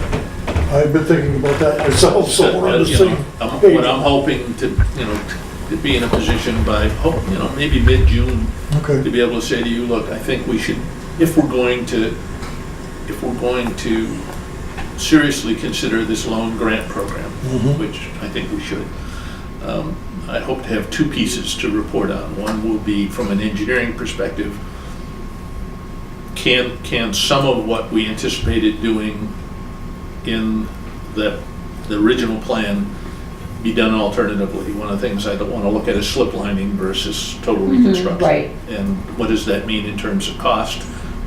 I've been thinking about that myself, so we're on the You same know, page. what I'm hoping to, to be in a position by, maybe mid-June, Okay. to be able to say to you, look, I think we should, if we're going to seriously consider this loan grant program, which I think we should, I hope to have 2 pieces to report on. One will be from an engineering perspective. Can some of what we anticipated doing in the original plan be done alternatively? One of the things I don't want to look at is slip lining versus total reconstruction. right. And what does that mean in terms of cost?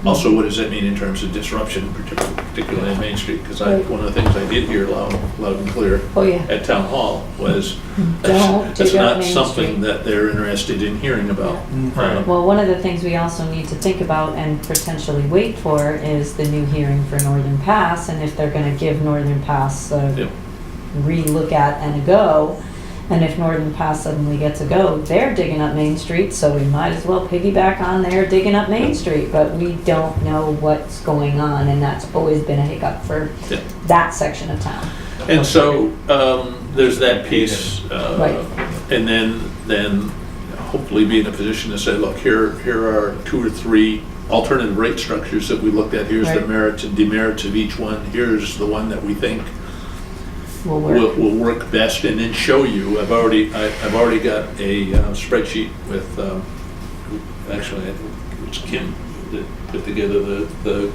Also, what does that mean in terms of disruption, particularly on Main Street? Because Right. one of the things I did hear loud and clear Oh, yeah. at Town Hall was Don't that's dig up not Main something Street. that they're interested in hearing about. Right. Well, one of the things we also need to think about and potentially wait for is the new hearing for Northern Pass, and if they're gonna give Northern Pass a Yep. re-look at and a go. And if Northern Pass suddenly gets a go, they're digging up Main Street, so we might as well piggyback on their digging up Main Street. But we don't know what's going on, and that's always been a hiccup for Yeah. that section of town. And so there's that piece, Right. and then hopefully be in a position to say, look, here are 2 or 3 alternative rate structures that we looked at. Here's the Right. merits and demerits of each one. Here's the one that we think Will work. will work best, and then show you. I've already got a spreadsheet with actually I think it's Kim that put together the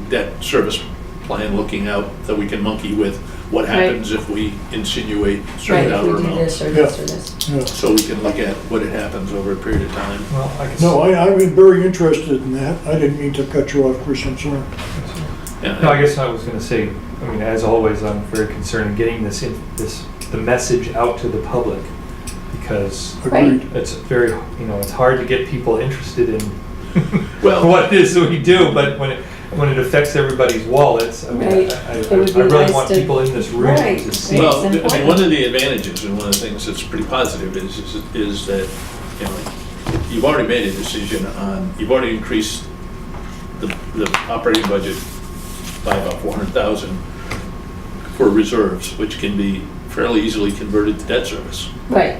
debt service plan, looking out that we can monkey with what happens if we insinuate Right, certain if dollar we do amounts. this or this or this. Yeah. So we can look at what it happens over a period of time. Well, I guess. No, I've been very interested in that. I didn't mean to cut you off, Chris, I'm sorry. And No, I guess I was gonna say, I mean, as always, I'm very concerned in getting the message out to the public, because Agreed. it's very, it's hard to get people interested in Well- what it is that we do, but when it affects everybody's wallets, I mean, Right. I It would be really nice want to- people in this room Right. to see. Well, It's I mean, one important. of the advantages and one of the things that's pretty positive is that, you've already made a decision on, you've already increased the operating budget by about 400,000 for reserves, which can be fairly easily converted to debt service. Right,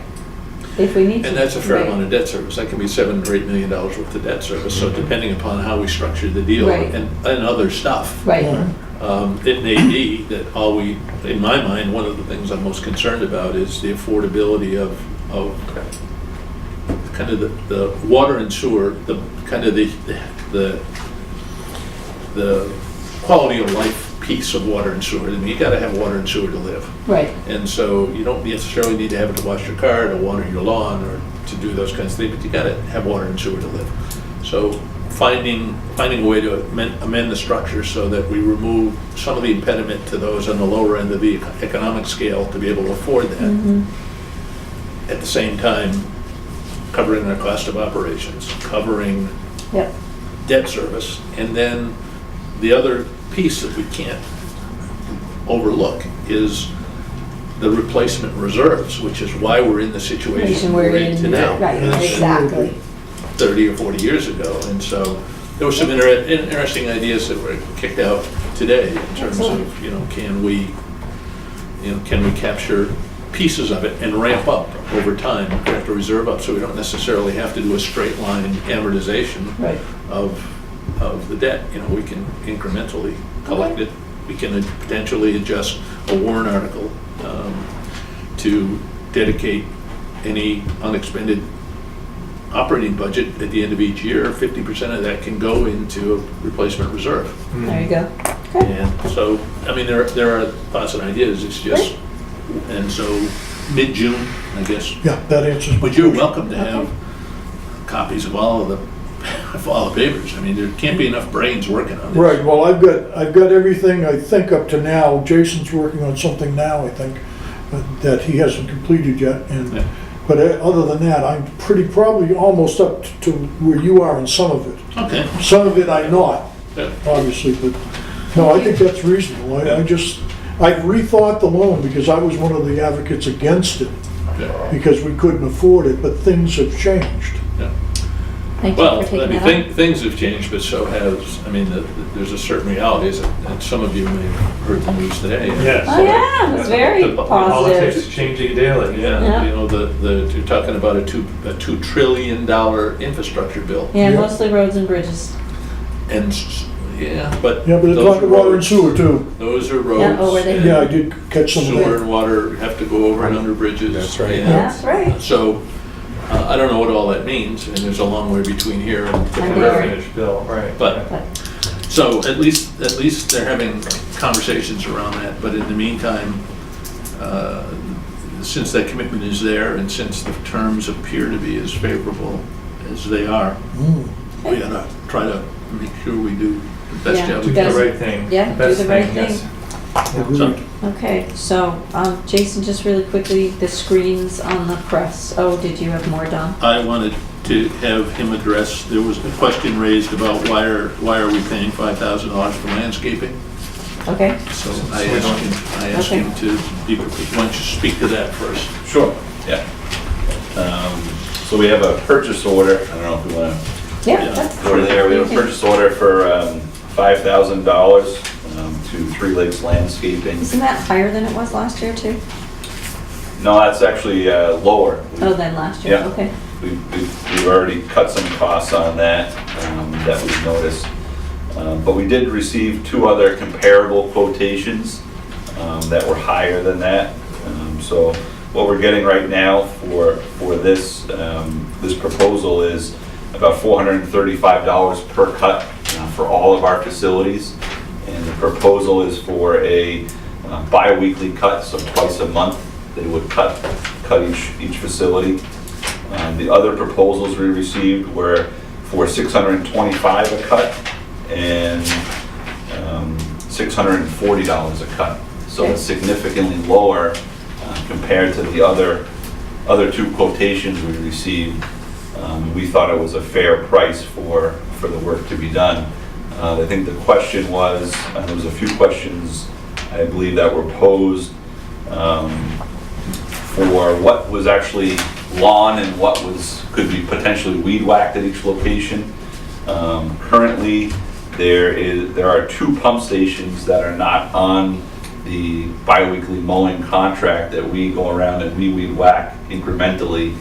if we need to. And that's a fair Right. amount of debt service. That can be $7 or $8 million worth of debt service. So depending upon how we structure the deal Right. and other stuff. Right, It may be that in my mind, one of the things I'm most concerned about is the affordability of kind of the water and sewer, the quality of life piece of water and sewer. I mean, you gotta have water and sewer to live. right, And so you don't necessarily need to have it to wash your car, to water your lawn, or to do those kinds of things, but you gotta have water and sewer to live. So finding a way to amend the structure so that we remove some of the impediment to those on the lower end of the economic scale to be able to afford that. At the same time, covering the cost of operations, covering yep, debt service, and then the other piece that we can't overlook is the replacement reserves, which is why we're in the situation we're in today. right, exactly. 30 or 40 years ago. And so there were some interesting ideas that were kicked out today in terms of, can we capture pieces of it and ramp up over time, craft a reserve up, so we don't necessarily have to do a straight line amortization Right. of the debt. We can incrementally collect it. We can potentially adjust a warrant article to dedicate any unexpended operating budget at the end of each year. 50% of that can go into a replacement reserve. There you go. Okay. And so, I mean, there are thoughts and ideas. It's just, and so mid-June, I guess. Yeah, that answers my But you're question. welcome to have copies of all the papers. I mean, there can't be enough brains working on this. Right, well, I've got everything, I think, up to now. Jason's working on something now, I think, that he hasn't completed yet, and Yeah. But other than that, I'm probably almost up to where you are in some of it. Okay. Some of it I'm not, Yeah. obviously, but, no, I think that's reasonable. I've rethought the loan because I was one of the advocates against it, Yeah. because we couldn't afford it, but things have changed. Yeah. Thank you Well, for I taking mean, that up. things have changed, but so has, I mean, there's a certain reality, and some of you may have heard the news today. Yes. Oh, yeah, it was very The- Politics positive. is changing daily. Yeah, Yeah. you know, you're talking about a $2 trillion infrastructure bill. Yeah, Yeah. mostly roads and bridges. And, but. Yeah, but it's those like are water and roads. sewer too. Those are roads. Yeah, oh, were they? and Yeah, I did catch some of Sewer that. and water have to go over and under bridges. That's right. and- That's right. So, I don't know what all that means, and there's a long way between here and. I The agree. revenue bill, right. But- But So at least they're having conversations around that, but in the meantime, since that commitment is there and since the terms appear to be as favorable as they are, we gotta try to make sure we do the best Yeah. job Do we the can. Yes. right thing. Yeah, The best do the right yes. So, Okay, so, Jason, just really quickly, the screens on the press. Oh, did you have more, Don? I wanted to have him address, there was a question raised about why are we paying $5,000 for landscaping? Okay, So I asked him to, why don't you speak to that first? Sure, yeah. So we have a purchase order, I don't know if we want to yeah, Yeah. that's. go to there. We have a purchase order for $5,000 to Three Lakes Landscaping. Isn't that higher than it was last year too? No, that's actually lower. Oh, than last year, Yeah. okay. We've already cut some costs on that, that we've noticed. But we did receive two other comparable quotations that were higher than that. So what we're getting right now for this, this proposal is about $435 per cut for all of our facilities. And the proposal is for a bi-weekly cut, so twice a month they would cut each facility. The other proposals we received were for $625 a cut and $640 a cut. So it's significantly lower compared to the other two quotations we received. We thought it was a fair price for the work to be done. I think the question was, and there was a few questions I believe that were posed for what was actually lawn and what could be potentially weed whacked at each location. Currently, there are two pump stations that are not on the bi-weekly mowing contract that we go around and we weed whack incrementally.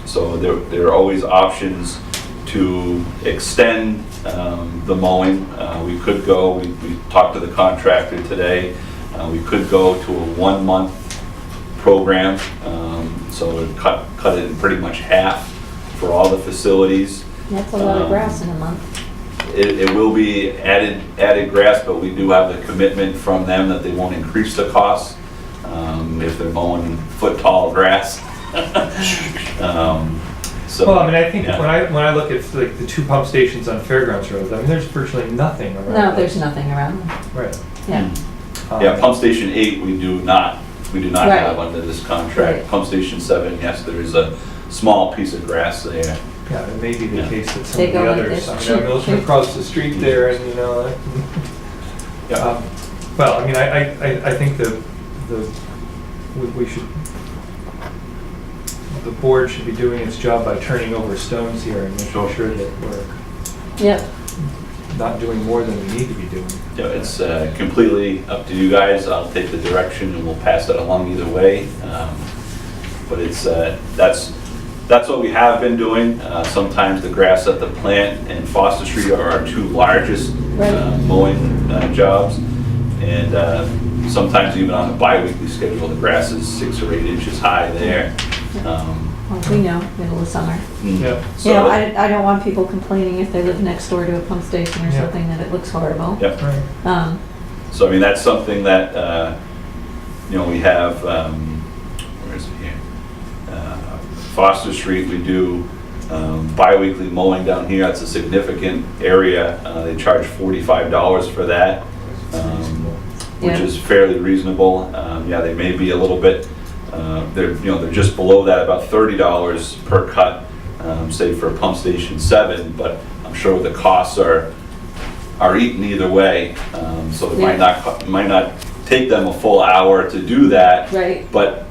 So there are always options to extend the mowing. We could go, we talked to the contractor today, we could go to a 1-month program, so it cut it in pretty much half for all the facilities. That's a lot of grass in a month. It will be added grass, but we do have the commitment from them that they won't increase the cost if they're mowing foot-tall grass. So, Well, I mean, I think yeah. when I look at like the two pump stations on Fairgrounds Road, I mean, there's virtually nothing around. No, there's those. nothing around them, Right. yeah. Yeah, pump station 8, we do not Right. have under this contract. Right. Pump station 7, yes, there is a small piece of grass there. Yeah, it may be the Yeah. case that some They of go the like others, this. I mean, I'm looking across the street there and, you know, Yeah. well, I mean, I think we should, the board should be doing its job by turning over stones here and making sure that we're Yep, not doing more than we need to be doing. Yeah, it's completely up to you guys. I'll take the direction and we'll pass that along either way. But it's, that's what we have been doing. Sometimes the grass at the plant and Foster Street are our two largest mowing jobs. And sometimes even on a bi-weekly schedule, the grass is 6 or 8 inches high there. well, we know, middle of summer. Yeah. You know, So, I don't want people complaining if they live next door to a pump station or Yeah. something that it looks horrible. yep. Right. So, I mean, that's something that, you know, we have, where is it here? Foster Street, we do bi-weekly mowing down here. That's a significant area. They charge $45 for that, which Yeah. is fairly reasonable. Yeah, they may be a little bit they're just below that, about $30 per cut, say for pump station 7, but I'm sure the costs are eaten either way. So it might not take them a full hour to do that. Right. But,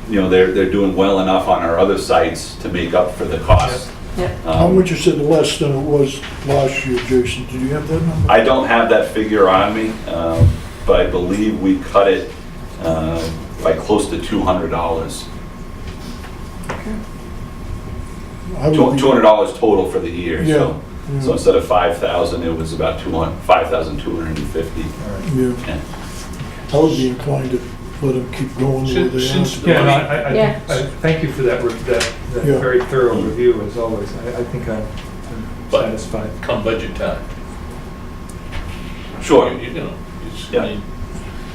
they're doing well enough on our other sites to make up for the cost. Yep. How much you said less than it was last year, Jason? Did you have that number? I don't have that figure on me, but I believe we cut it by close to $200. I would be- $200 total for the year, Yeah, so. yeah. So instead of 5,000, it was about 5,250. Yeah, Yeah. I would be inclined to let them keep going the way they Since are. the Yeah, no, money- Yeah. I thank you for that Yeah. very thorough review, as always. I think I'm But- satisfied. Come budget time. Sure. I Yeah. mean,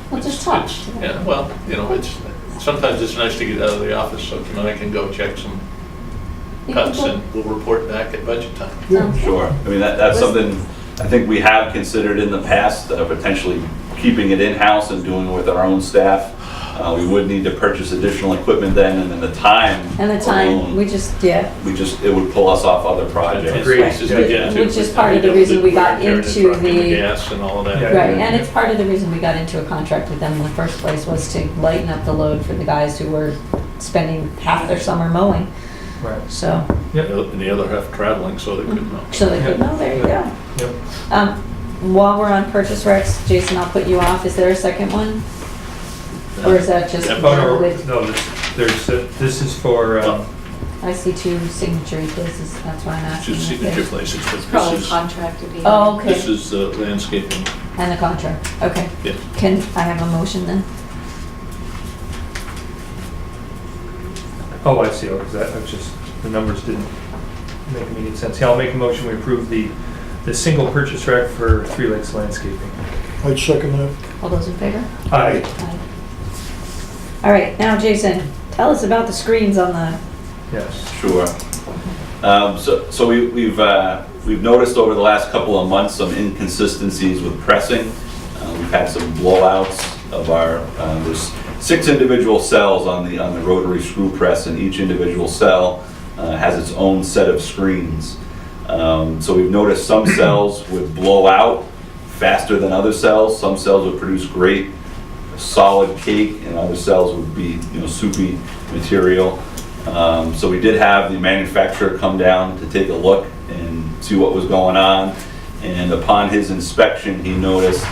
Well, just it's- talk. it's- Yeah, well, sometimes it's nice to get out of the office so Kim and I can go check some You can cuts go- and we'll report back at budget time. Yeah. Sure. I mean, that's something I think we have considered in the past, potentially keeping it in-house and doing it with our own staff. We would need to purchase additional equipment then, and then the time. And the time, alone, it would pull us off other projects. Agreed. Places to get to. Which is part of the reason we got Wear and tear into truck and the- gas and all of that. Yeah. Right, and it's part of the reason we got into a contract with them in the first place, was to lighten up the load for the guys who were spending half their summer mowing, Right. so, And the other half traveling so they could know. so they could, there you go. Yep. While we're on purchase recs, Jason, I'll put you off, is there a second one? Or is that just Yeah, Oh, no, with, no, this is for, I see two signature places, that's why I'm asking. Just if signature there's- places, It's but probably this is, contracted. even. Oh, okay, this is landscaping. and the contract, okay. Yeah. Can I have a motion then? oh, I see, because that, was just, the numbers didn't make immediate sense. Yeah, I'll make a motion, we approve the single purchase rec for Three Lakes Landscaping. I'd second that. All those in favor? Aye. Aye. All right, now Jason, tell us about the screens on the, Yes. Sure. So we've noticed over the last couple of months some inconsistencies with pressing. We've had some blowouts of our, there's 6 individual cells on the rotary screw press, and each individual cell has its own set of screens. So we've noticed some cells would blow out faster than other cells. Some cells would produce great solid cake, and other cells would be, soupy material. So we did have the manufacturer come down to take a look and see what was going on. And upon his inspection, he noticed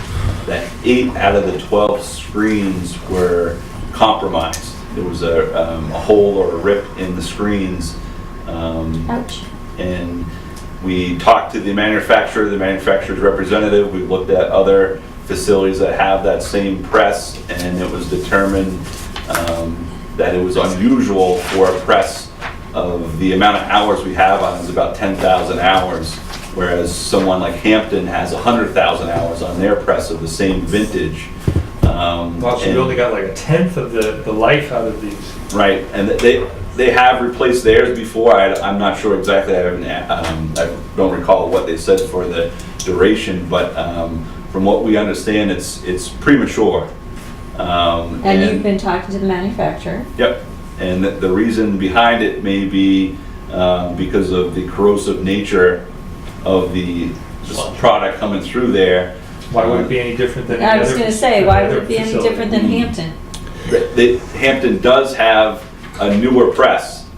that 8 out of the 12 screens were compromised. There was a hole or a rip in the screens. ouch. And we talked to the manufacturer's representative. We looked at other facilities that have that same press, and it was determined that it was unusual for a press of the amount of hours we have on it is about 10,000 hours, whereas someone like Hampton has 100,000 hours on their press of the same vintage. Well, so we only got like a tenth of the life out of these. Right, and they have replaced theirs before. I'm not sure exactly. I don't recall what they said for the duration, but from what we understand, it's premature. And you've been talking to the manufacturer? Yep, and the reason behind it may be because of the corrosive nature of the product coming through there. Why would it be any different than I any was other gonna say, why would other it be any facility? different than Hampton? Hampton does have a newer press.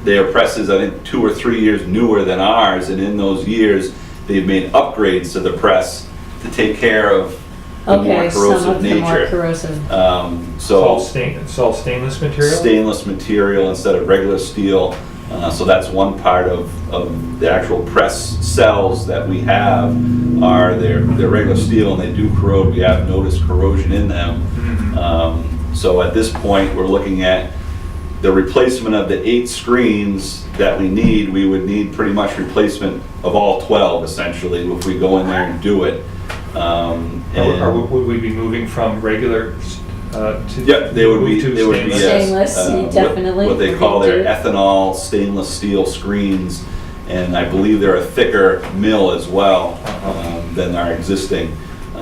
Their press is, I think, 2 or 3 years newer than ours, and in those years, they've made upgrades to the press to take care of the more Okay, some corrosive of the more nature. corrosive. It's all So it's all stainless material? stainless material instead of regular steel. So that's one part of the actual press cells that we have are they're regular steel, and they do corrode. We have noticed corrosion in them. So at this point, we're looking at the replacement of the 8 screens that we need. We would need pretty much replacement of all 12 essentially if we go in there and do it. Would we be moving from regular to? Yep, they would be stainless? yes, Stainless, definitely. what they call their Do it. ethanol stainless steel screens, and I believe they're a thicker mill as well than our existing.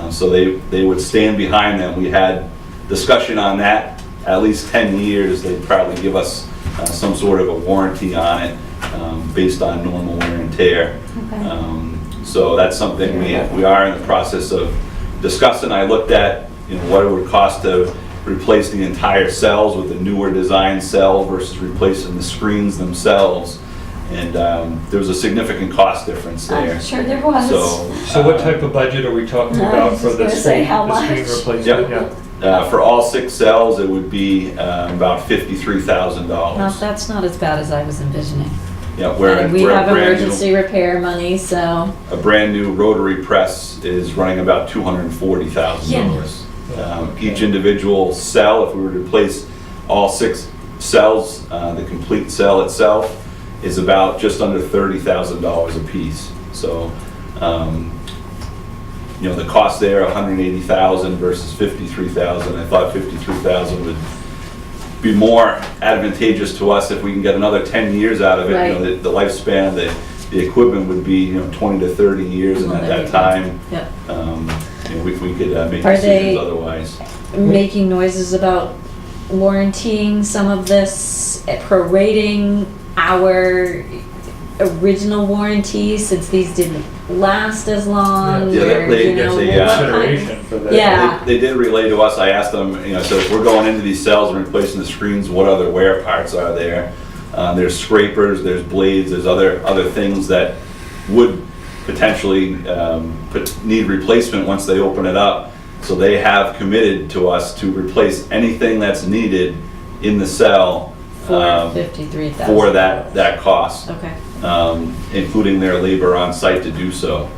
So they would stand behind them. We had discussion on that at least 10 years, they'd probably give us some sort of a warranty on it based on normal wear and tear. Okay. So that's something we are in the process of discussing. I looked at, what it would cost to replace the entire cells with a newer design cell versus replacing the screens themselves. And there was a significant cost difference there. I'm sure there was. So what type of budget are we talking I about was for just the gonna say, screen, how the screen much? replacement? Yep. Yeah. For all 6 cells, it would be about $53,000. Well, that's not as bad as I was envisioning. Yeah, And we we're have a brand emergency repair money, so. a brand new rotary press is running about $240,000. Each individual cell, if we were to replace all 6 cells, the complete cell itself is about just under $30,000 a piece. So, the cost there, $180,000 versus $53,000. I thought $53,000 would be more advantageous to us if we can get another 10 years out of it. Right. The lifespan, the equipment would be 20 to 30 years, and Well, at there you that go. time, Yep. we could make Are decisions they- otherwise. Making noises about warrantying some of this, prorating our original warranties since these didn't last as long? Yeah, or, they- you know, they, what kind- Consideration for that. Yeah. They did relay to us. I asked them, so if we're going into these cells and replacing the screens, what other wear parts are there? There's scrapers, there's blades, there's other things that would potentially need replacement once they open it up. So they have committed to us to replace anything that's needed in the cell For 53,000. for that cost, Okay. including their labor on site to do so.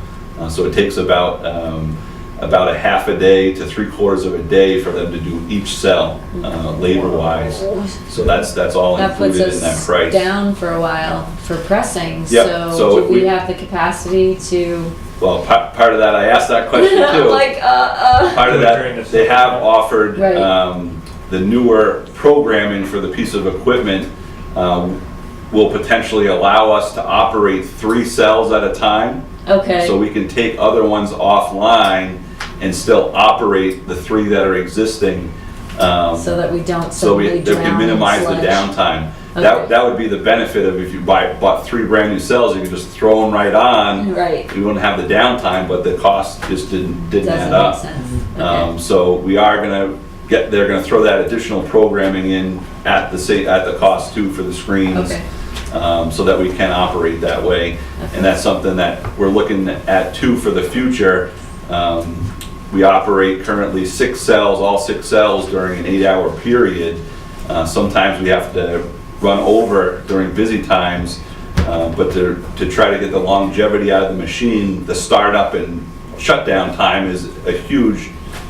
So it takes about a half a day to 3/4 of a day for them to do each cell, labor-wise. So that's all That puts included in that us price. down for a while for pressing, Yep, so so do we we- have the capacity to? Well, part of that, I asked that question too. Like, Part of During that, the they have summer. offered Right. the newer programming for the piece of equipment will potentially allow us to operate 3 cells at a time. okay. So we can take other ones offline and still operate the 3 that are existing. So that we don't So we suddenly that drown can in minimize the sludge. downtime. Okay. That would be the benefit of if you bought 3 brand new cells, you could just throw them right on. Right, You wouldn't have the downtime, but the cost just didn't doesn't add make up. sense. Okay. So we are they're gonna throw that additional programming in at the cost too for the screens. Okay. So that we can operate that way. Okay. And that's something that we're looking at too for the future. We operate currently 6 cells, all 6 cells during an 8-hour period. Sometimes we have to run over during busy times, but to try to get the longevity out of the machine, the startup and shutdown time is a huge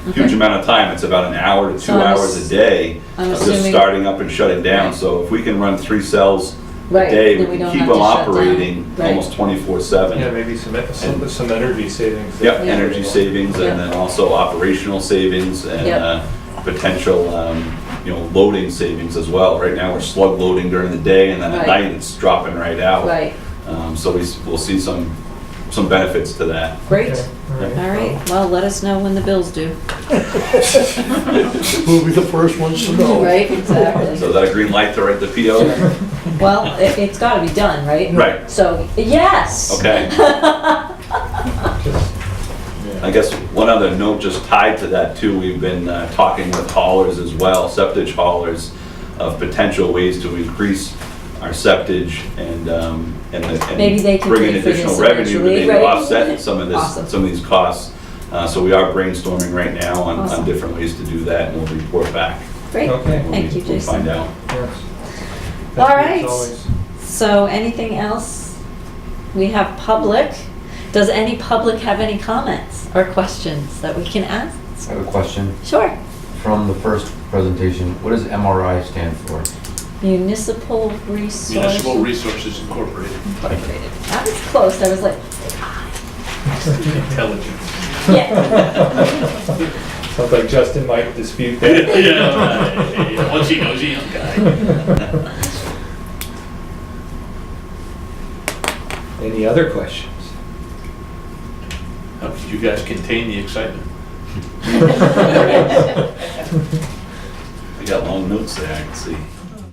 Okay. amount of time. It's about an hour to 2 So I'm hours a day I'm of just assuming- starting up and shutting down. Right. So if we can run 3 cells a Right, day, then we we can don't keep have to them shut down. operating Right. almost 24/7. Yeah, maybe some energy savings. there. Yep, Yeah. energy savings Yeah. and then also operational savings Yep. and potential, loading savings as well. Right now, we're slug loading during the day and then at Right. night it's dropping right out. Right, So we'll see some benefits to that. great. Okay, all All right, well, let us know when the bills due. We'll be the first ones to know. Right, exactly. So is that a green light to write the PO? Well, it's gotta be done, right? Right, So, yes. okay. I guess one other note just tied to that too, we've been talking with haulers as well, septage haulers, of potential ways to increase our septage and Maybe they can bring in pay for additional this revenue to eventually, maybe right? offset some of Awesome. some of these costs. So we are brainstorming right now on Awesome. different ways to do that, and we'll report back. Great, Okay. when thank you, we find Jason. out. Yes. All Thank you, right. as always. So, anything else? We have public. Does any public have any comments or questions that we can ask? I have a question. Sure. From the first presentation, what does MRI stand for? Municipal Resource Municipal Resources Incorporated. Incorporated. I was close, I was like, Intelligence. yeah. Sounds like Justin might dispute that. Yeah, once he knows a young guy. Any other questions? How did you guys contain the excitement? I got long notes there, I can see.